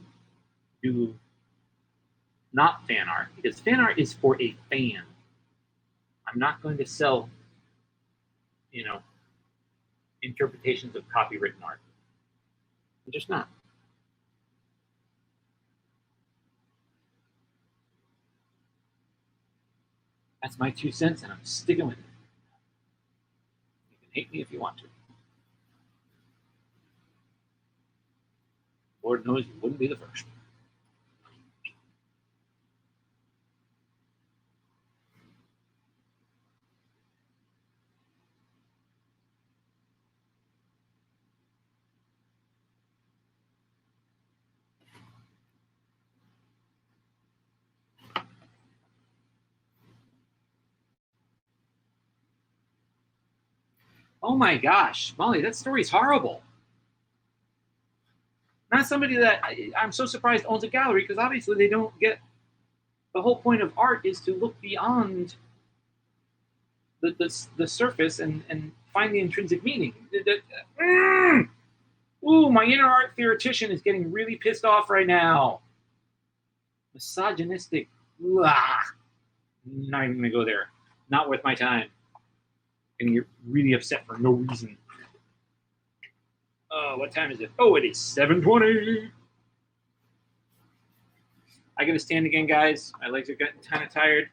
do not fan art because fan art is for a fan. I'm not going to sell, interpretations of copywritten art. I'm just not. That's my 2 cents, and I'm sticking with it. You can hate me if you want to. Lord knows you wouldn't be the first. Oh my gosh, Molly, that story's horrible. Not somebody that I'm so surprised owns a gallery, because obviously they don't get the whole point of art is to look beyond the surface and find the intrinsic meaning. Ooh, my inner art theoretician is getting really pissed off right now. Misogynistic. Not even gonna go there. Not worth my time. And you're really upset for no reason. Oh, what time is it? Oh, it is 7:20. I gotta stand again, guys. My legs are getting kind of tired.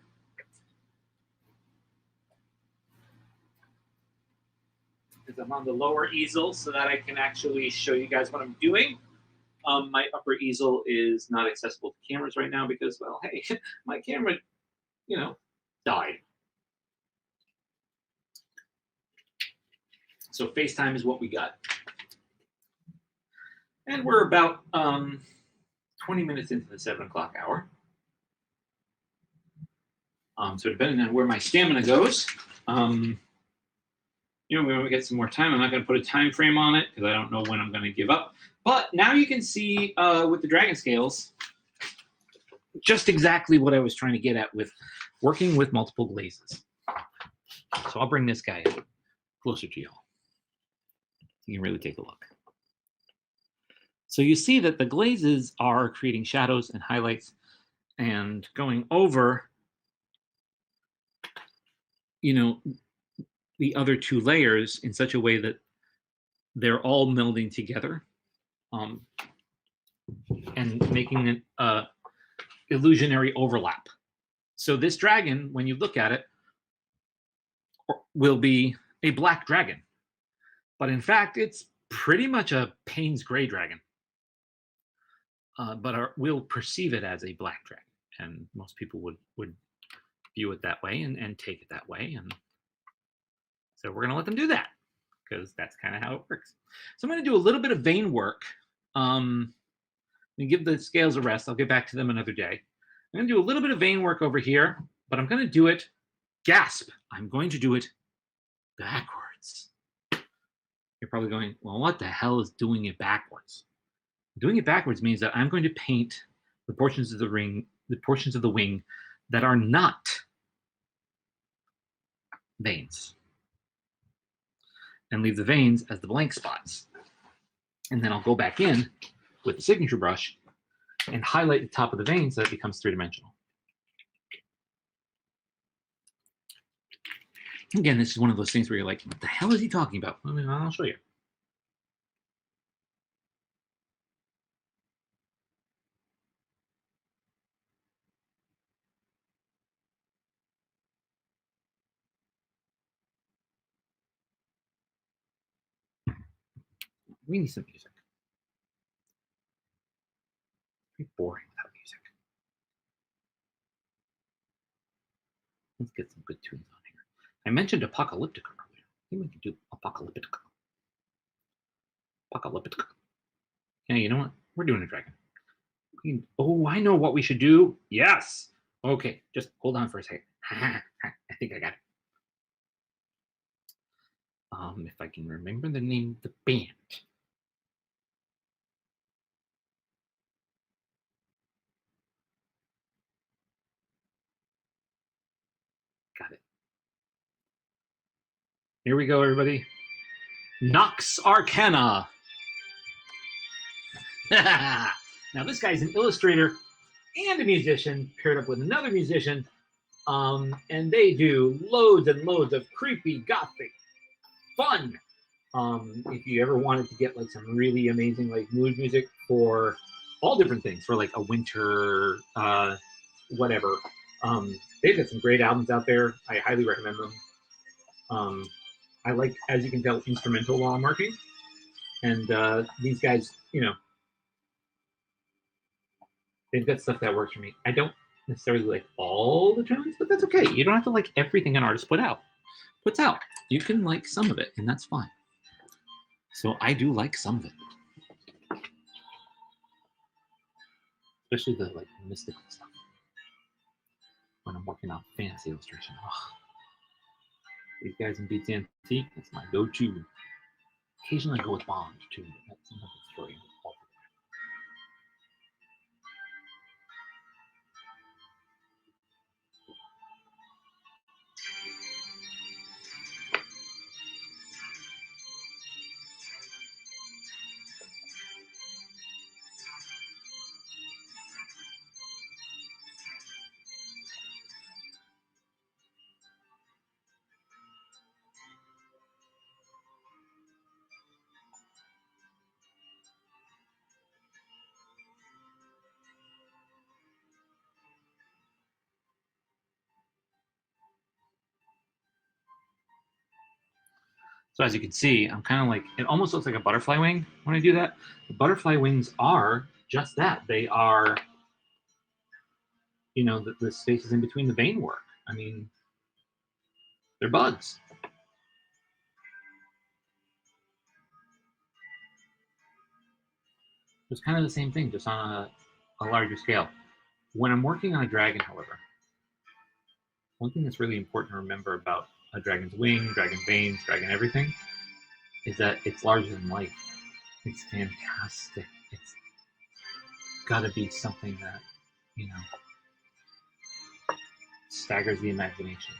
Because I'm on the lower easel so that I can actually show you guys what I'm doing. My upper easel is not accessible to cameras right now because, well, hey, my camera, died. So FaceTime is what we got. And we're about 20 minutes into the 7 o'clock hour. So depending on where my stamina goes, when we get some more time, I'm not going to put a time frame on it because I don't know when I'm going to give up. But now you can see with the dragon scales just exactly what I was trying to get at with working with multiple glazes. So I'll bring this guy closer to y'all. You can really take a look. So you see that the glazes are creating shadows and highlights and going over, the other two layers in such a way that they're all melding together and making an illusionary overlap. So this dragon, when you look at it, will be a black dragon. But in fact, it's pretty much a Payne's gray dragon. But we'll perceive it as a black dragon. And most people would view it that way and take it that way. And so we're going to let them do that because that's kind of how it works. So I'm going to do a little bit of vein work. And give the scales a rest. I'll get back to them another day. I'm going to do a little bit of vein work over here, but I'm going to do it, gasp, I'm going to do it backwards. You're probably going, well, what the hell is doing it backwards? Doing it backwards means that I'm going to paint the portions of the wing that are not veins, and leave the veins as the blank spots. And then I'll go back in with the signature brush and highlight the top of the vein so that it becomes three-dimensional. Again, this is one of those things where you're like, what the hell is he talking about? I mean, I'll show you. We need some music. It's boring without music. Let's get some good tunes on here. I mentioned Apocalyptica earlier. I think we can do Apocalyptica. Apocalyptica. Yeah, you know what? We're doing a dragon. Oh, I know what we should do. Yes. Okay, just hold on for a second. I think I got it. If I can remember the name of the band. Got it. Here we go, everybody. Nox Arcana. Now, this guy's an illustrator and a musician paired up with another musician, and they do loads and loads of creepy, gothic fun. If you ever wanted to get like some really amazing like mood music for all different things, for like a winter, whatever, they've got some great albums out there. I highly recommend them. I like, as you can tell, instrumental while I'm working, and these guys, they've got stuff that works for me. I don't necessarily like all the tunes, but that's okay. You don't have to like everything an artist puts out. You can like some of it, and that's fine. So I do like some of it, especially the like mystical stuff. When I'm working on fantasy illustration, these guys in Beats Antique, that's my go-to. Occasionally I go with Bond too. But that's another story. So as you can see, I'm kind of like, it almost looks like a butterfly wing when I do that. The butterfly wings are just that. They are, you know, the spaces in between the vein work. I mean, they're bugs. It's kind of the same thing, just on a larger scale. When I'm working on a dragon, however, one thing that's really important to remember about a dragon's wing, dragon veins, dragon everything, is that it's larger than life. It's fantastic. It's got to be something that, you know, staggers the imagination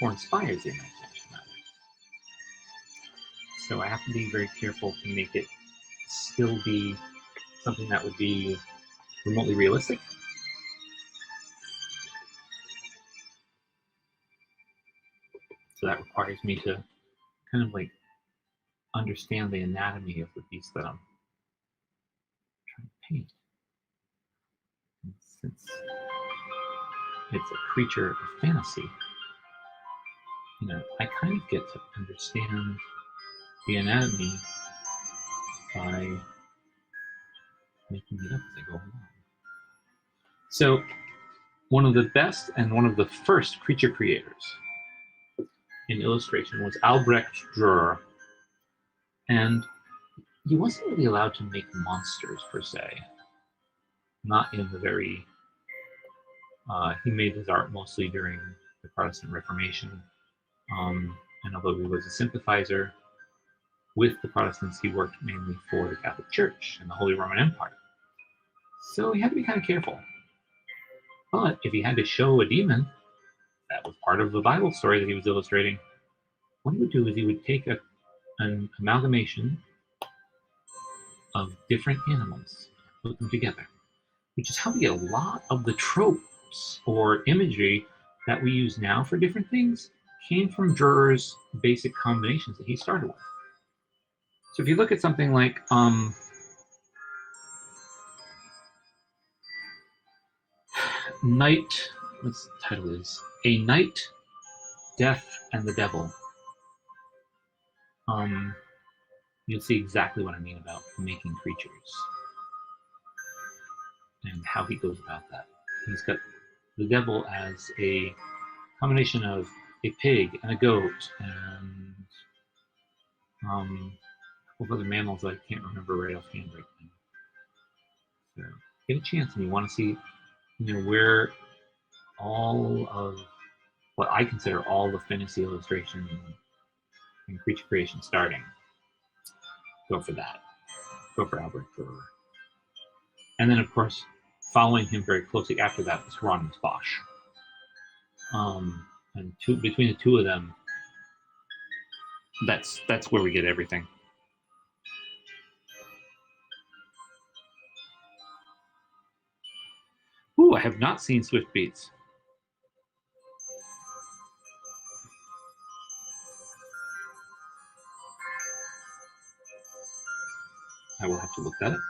or inspires the imagination, rather. So I have to be very careful to make it still be something that would be remotely realistic. So that requires me to kind of like understand the anatomy of the piece that I'm trying to paint. And since it's a creature of fantasy, you know, I kind of get to understand the anatomy by making it up as I go along. So one of the best and one of the first creature creators in illustration was Albrecht Dürer. And he wasn't really allowed to make monsters per se. Not in the very, he made his art mostly during the Protestant Reformation. And although he was a sympathizer with the Protestants, he worked mainly for the Catholic Church and the Holy Roman Empire. So he had to be kind of careful. But if he had to show a demon, that was part of the Bible story that he was illustrating, what he would do is he would take an amalgamation of different animals, put them together, which is how we get a lot of the tropes or imagery that we use now for different things came from Dürer's basic combinations that he started with. So if you look at something like Night, what's the title is? A Night, Death, and the Devil. You'll see exactly what I mean about making creatures and how he goes about that. He's got the devil as a combination of a pig and a goat and with other mammals that I can't remember right offhand right now. So get a chance and you want to see, you know, where all of what I consider all the fantasy illustration and creature creation starting. Go for that. Go for Albert Dürer. And then, of course, following him very closely after that was Hieronymus Bosch. And between the two of them, that's where we get everything. Ooh, I have not seen Swift Beats. I will have to look that up.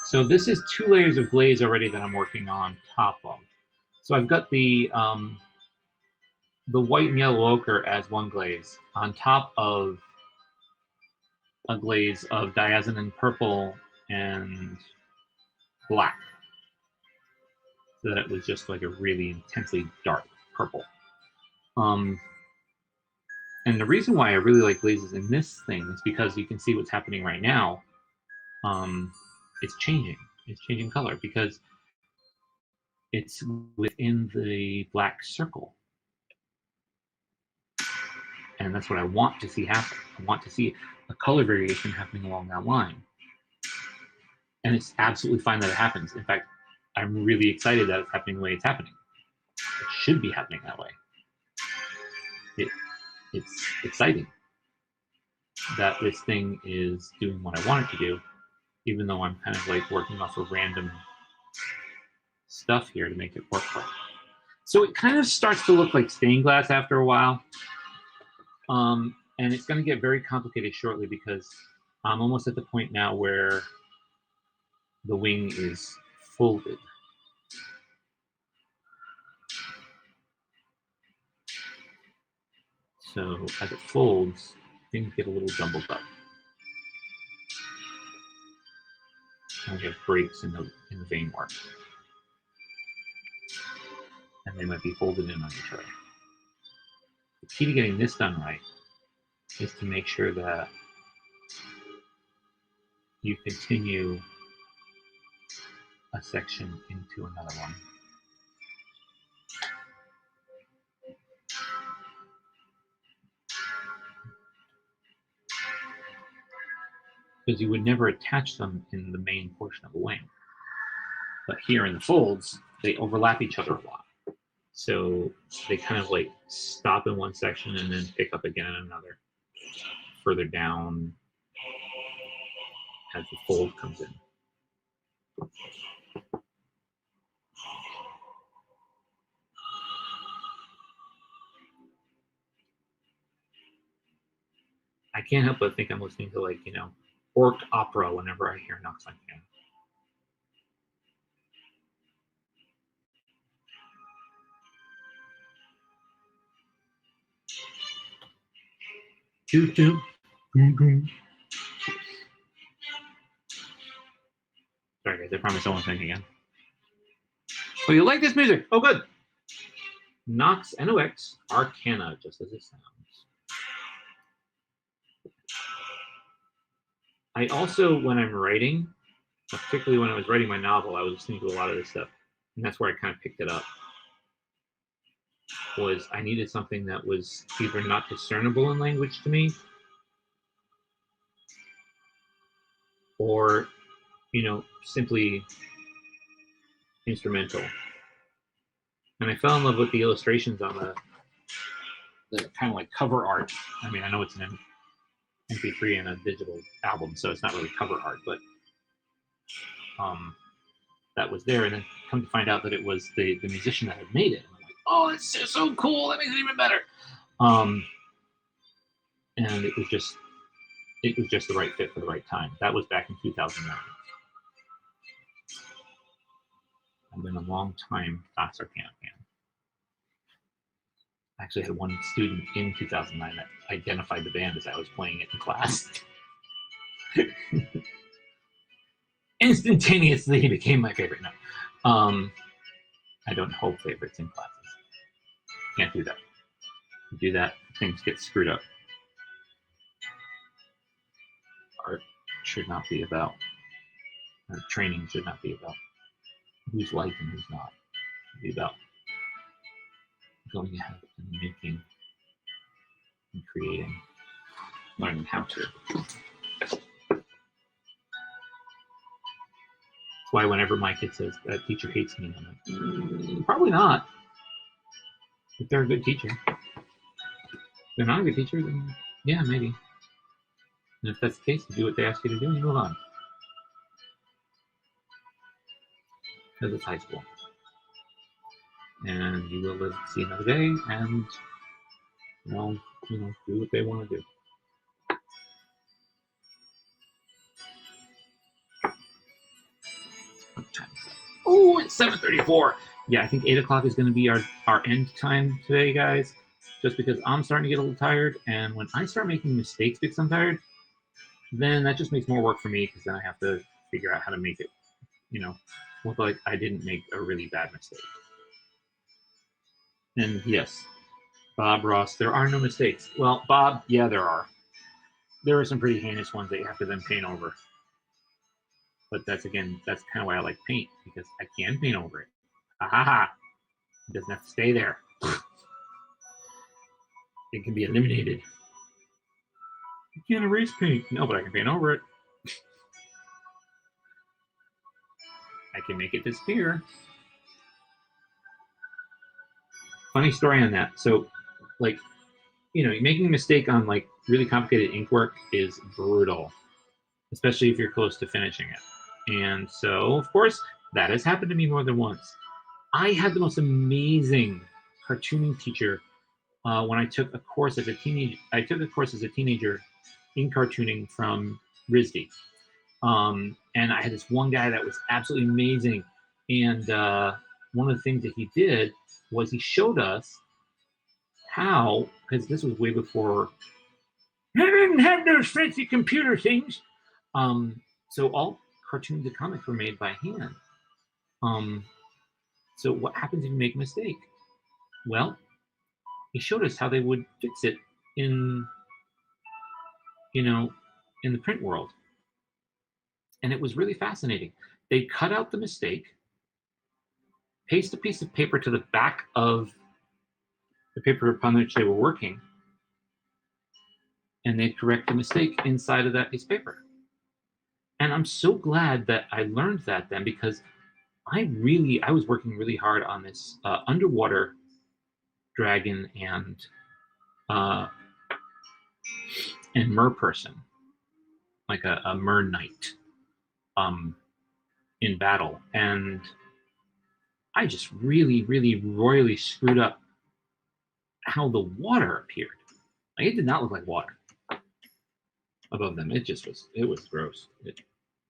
So this is 2 layers of glaze already that I'm working on top of. So I've got the white and yellow ochre as one glaze on top of a glaze of diazinon purple and black, so that it was just like a really intensely dark purple. And the reason why I really like glazes in this thing is because you can see what's happening right now. It's changing. It's changing color because it's within the black circle. And that's what I want to see happen. I want to see a color variation happening along that line. And it's absolutely fine that it happens. In fact, I'm really excited that it's happening the way it's happening. It should be happening that way. It's exciting that this thing is doing what I want it to do, even though I'm kind of like working off of random stuff here to make it work right. So it kind of starts to look like stained glass after a while. And it's going to get very complicated shortly because I'm almost at the point now where the wing is folded. So as it folds, things get a little jumbled up. I get breaks in the vein work. And they might be folded in on each other. The key to getting this done right is to make sure that you continue a section into another one. Because you would never attach them in the main portion of the wing. But here in the folds, they overlap each other a lot. So they kind of like stop in one section and then pick up again in another, further down as the fold comes in. I can't help but think I'm listening to, like, you know, orc opera whenever I hear knocks on piano. Choo choo. Sorry guys, I promise I won't sing again. Oh, you like this music? Oh, good. Nox, N-O-X, Arcana, just as it sounds. I also, when I'm writing, particularly when I was writing my novel, I was listening to a lot of this stuff, and that's where I kind of picked it up. Was I needed something that was either not discernible in language to me, or, you know, simply instrumental. And I fell in love with the illustrations on the kind of like cover art. I mean, I know it's an MP3 and a digital album, so it's not really cover art, but that was there. And then come to find out that it was the musician that had made it. And I'm like, oh, it's so cool. That makes it even better. And it was just the right fit for the right time. That was back in 2009. I've been a long time Nox Arcana fan. I actually had one student in 2009 that identified the band as I was playing it in class. Instantaneously, he became my favorite. No, I don't hold favorites in classes. Can't do that. If you do that, things get screwed up. Art should not be about, training should not be about who's liked and who's not. It should be about going ahead and making and creating, learning how to. That's why whenever my kid says that teacher hates me, I'm like, probably not. If they're a good teacher. If they're not a good teacher, then yeah, maybe. And if that's the case, you do what they ask you to do and you move on. Because it's high school. And you will live to see another day, and do what they want to do. What time is it? Oh, it's 7:34. Yeah, I think 8 o'clock is going to be our end time today, guys. Just because I'm starting to get a little tired, and when I start making mistakes because I'm tired, then that just makes more work for me, because then I have to figure out how to make it, look like I didn't make a really bad mistake. And yes, Bob Ross, there are no mistakes. Well, Bob, yeah, there are. There are some pretty heinous ones that you have to then paint over. But that's kind of why I like paint, because I can paint over it. Ha! It doesn't have to stay there. It can be eliminated. You can't erase paint. No, but I can paint over it. I can make it disappear. Funny story on that. So, making a mistake on really complicated ink work is brutal, especially if you're close to finishing it. And so, of course, that has happened to me more than once. I had the most amazing cartooning teacher when I took a course as a teenager. I took a course as a teenager in cartooning from RISD. And I had this one guy that was absolutely amazing. And one of the things that he did was he showed us how, because this was way before, I didn't have those fancy computer things. So all cartoons and comics were made by hand. So what happens if you make a mistake? Well, he showed us how they would fix it in, in the print world. And it was really fascinating. They cut out the mistake, paste a piece of paper to the back of the paper upon which they were working, and they'd correct the mistake inside of that piece of paper. And I'm so glad that I learned that then, because I was working really hard on this underwater dragon and mer person, like a mer knight, in battle. And I just really, really royally screwed up how the water appeared. Like, it did not look like water above them. It was gross. It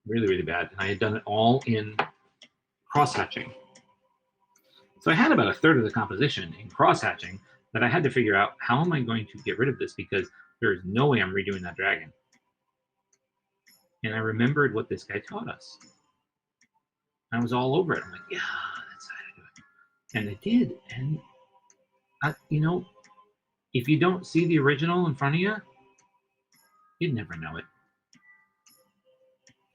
really, really bad. And I had done it all in cross-hatching. So I had about a third of the composition in cross-hatching that I had to figure out, how am I going to get rid of this, because there is no way I'm redoing that dragon. And I remembered what this guy taught us. I was all over it. I'm like, yeah, that's how to do it. And I did. And, if you don't see the original in front of you, you'd never know it.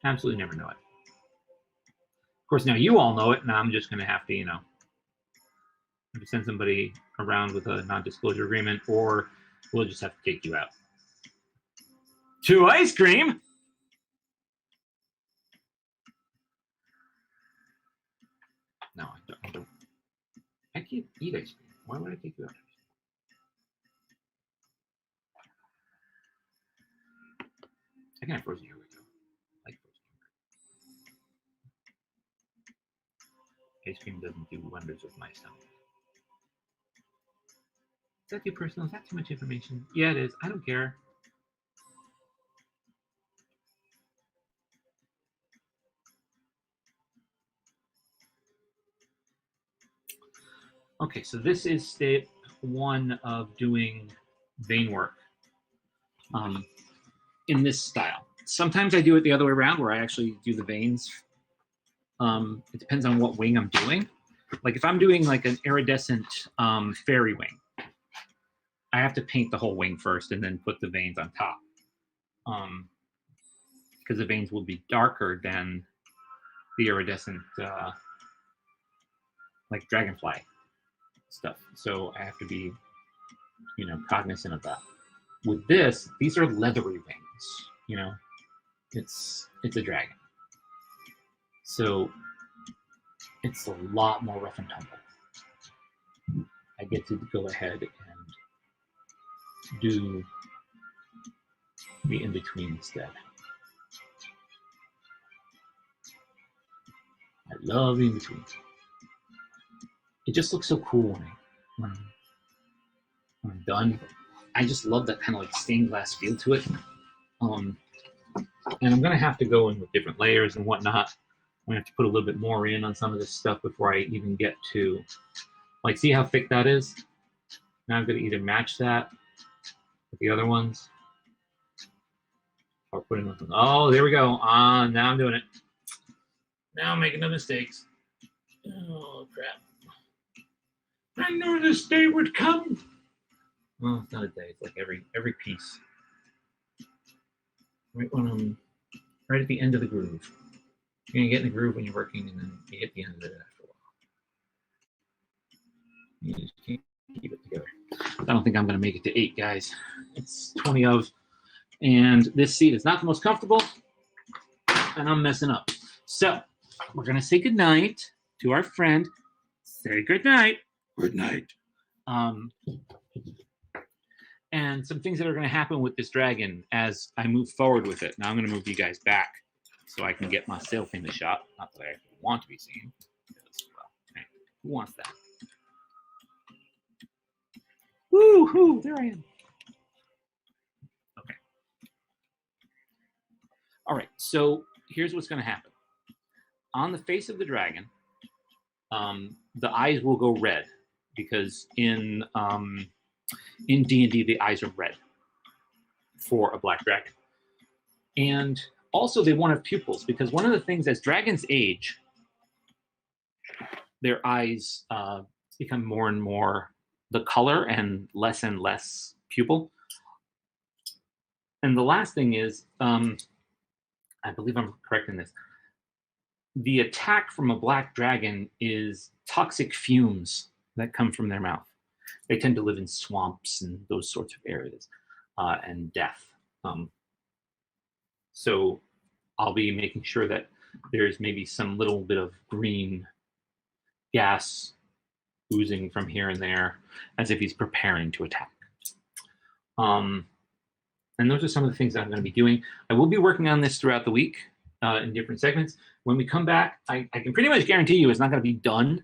Absolutely never know it. Of course, now you all know it, and I'm just going to have to, send somebody around with a non-disclosure agreement, or we'll just have to take you out. To ice cream? No, I don't. I can't eat ice cream. Why would I take you out? I can have frozen yogurt, though. I like frozen yogurt. Ice cream doesn't do wonders with my stomach. Is that too personal? Is that too much information? Yeah, it is. I don't care. Okay, so this is step 1 of doing vein work in this style. Sometimes I do it the other way around, where I actually do the veins. It depends on what wing I'm doing. Like if I'm doing like an iridescent fairy wing, I have to paint the whole wing first and then put the veins on top. Because the veins will be darker than the iridescent like dragonfly stuff. So I have to be, cognizant of that. With this, these are leathery wings, it's a dragon. So it's a lot more rough and tumble. I get to go ahead and do the in-between instead. I love the in-between. It just looks so cool when I'm done. I just love that kind of like stained glass feel to it. And I'm gonna have to go in with different layers and whatnot. I'm gonna have to put a little bit more in on some of this stuff before I even get to, like, see how thick that is? Now I'm gonna either match that with the other ones, or put in with them. Oh, there we go. Now I'm doing it. Now I'm making the mistakes. Oh crap. I knew this day would come. Well, it's not a day, it's like every piece. Right when I'm right at the end of the groove. You're gonna get in the groove when you're working, and then you hit the end of it after a while. You just can't keep it together. I don't think I'm gonna make it to 8, guys. It's 20 of, and this seat is not the most comfortable, and I'm messing up. So we're gonna say goodnight to our friend. Say goodnight. Good night. And some things that are going to happen with this dragon as I move forward with it. Now I'm going to move you guys back so I can get myself in the shot. Not that I want to be seen. Well, hey, who wants that? Woo-hoo, there I am. Okay. All right, so here's what's going to happen. On the face of the dragon, the eyes will go red because in D&D the eyes are red for a black dragon. And also they won't have pupils because one of the things as dragons age, their eyes become more and more the color and less pupil. And the last thing is, I believe I'm correct in this, the attack from a black dragon is toxic fumes that come from their mouth. They tend to live in swamps and those sorts of areas, and death. So I'll be making sure that there's maybe some little bit of green gas oozing from here and there as if he's preparing to attack. And those are some of the things that I'm going to be doing. I will be working on this throughout the week in different segments. When we come back, I can pretty much guarantee you it's not going to be done.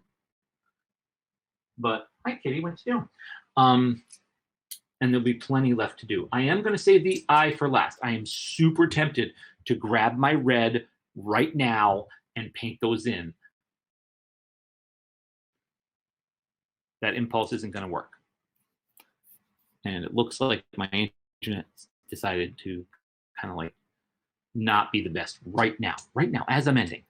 But hi, Kitty, what you doing? And there'll be plenty left to do. I am going to save the eye for last. I am super tempted to grab my red right now and paint those in. That impulse isn't going to work. And it looks like my internet decided to kind of like not be the best right now, as I'm ending.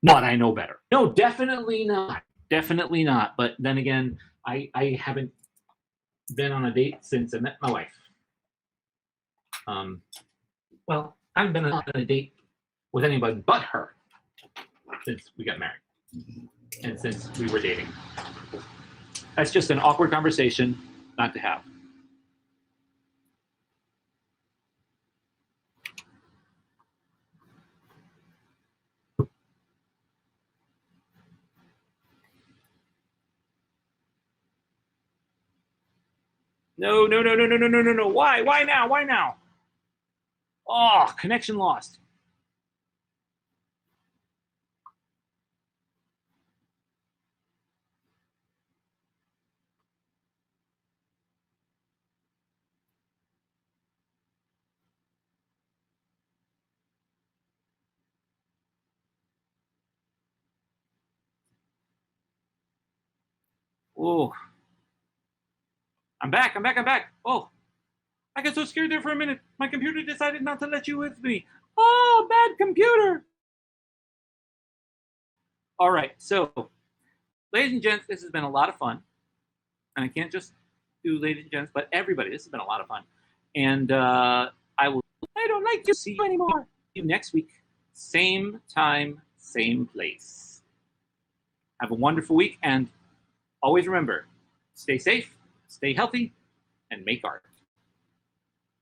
Not I know better. No, definitely not. Definitely not. But then again, I haven't been on a date since I met my wife. Well, I haven't been on a date with anybody but her since we got married and since we were dating. That's just an awkward conversation not to have. No. Why now? Oh, connection lost. Oh, I'm back. Oh, I got so scared there for a minute. My computer decided not to let you with me. Oh, bad computer. All right, so ladies and gents, this has been a lot of fun. And I can't just do ladies and gents, but everybody, this has been a lot of fun. And I don't like to see you anymore. See you next week, same time, same place. Have a wonderful week, and always remember, stay safe, stay healthy, and make art.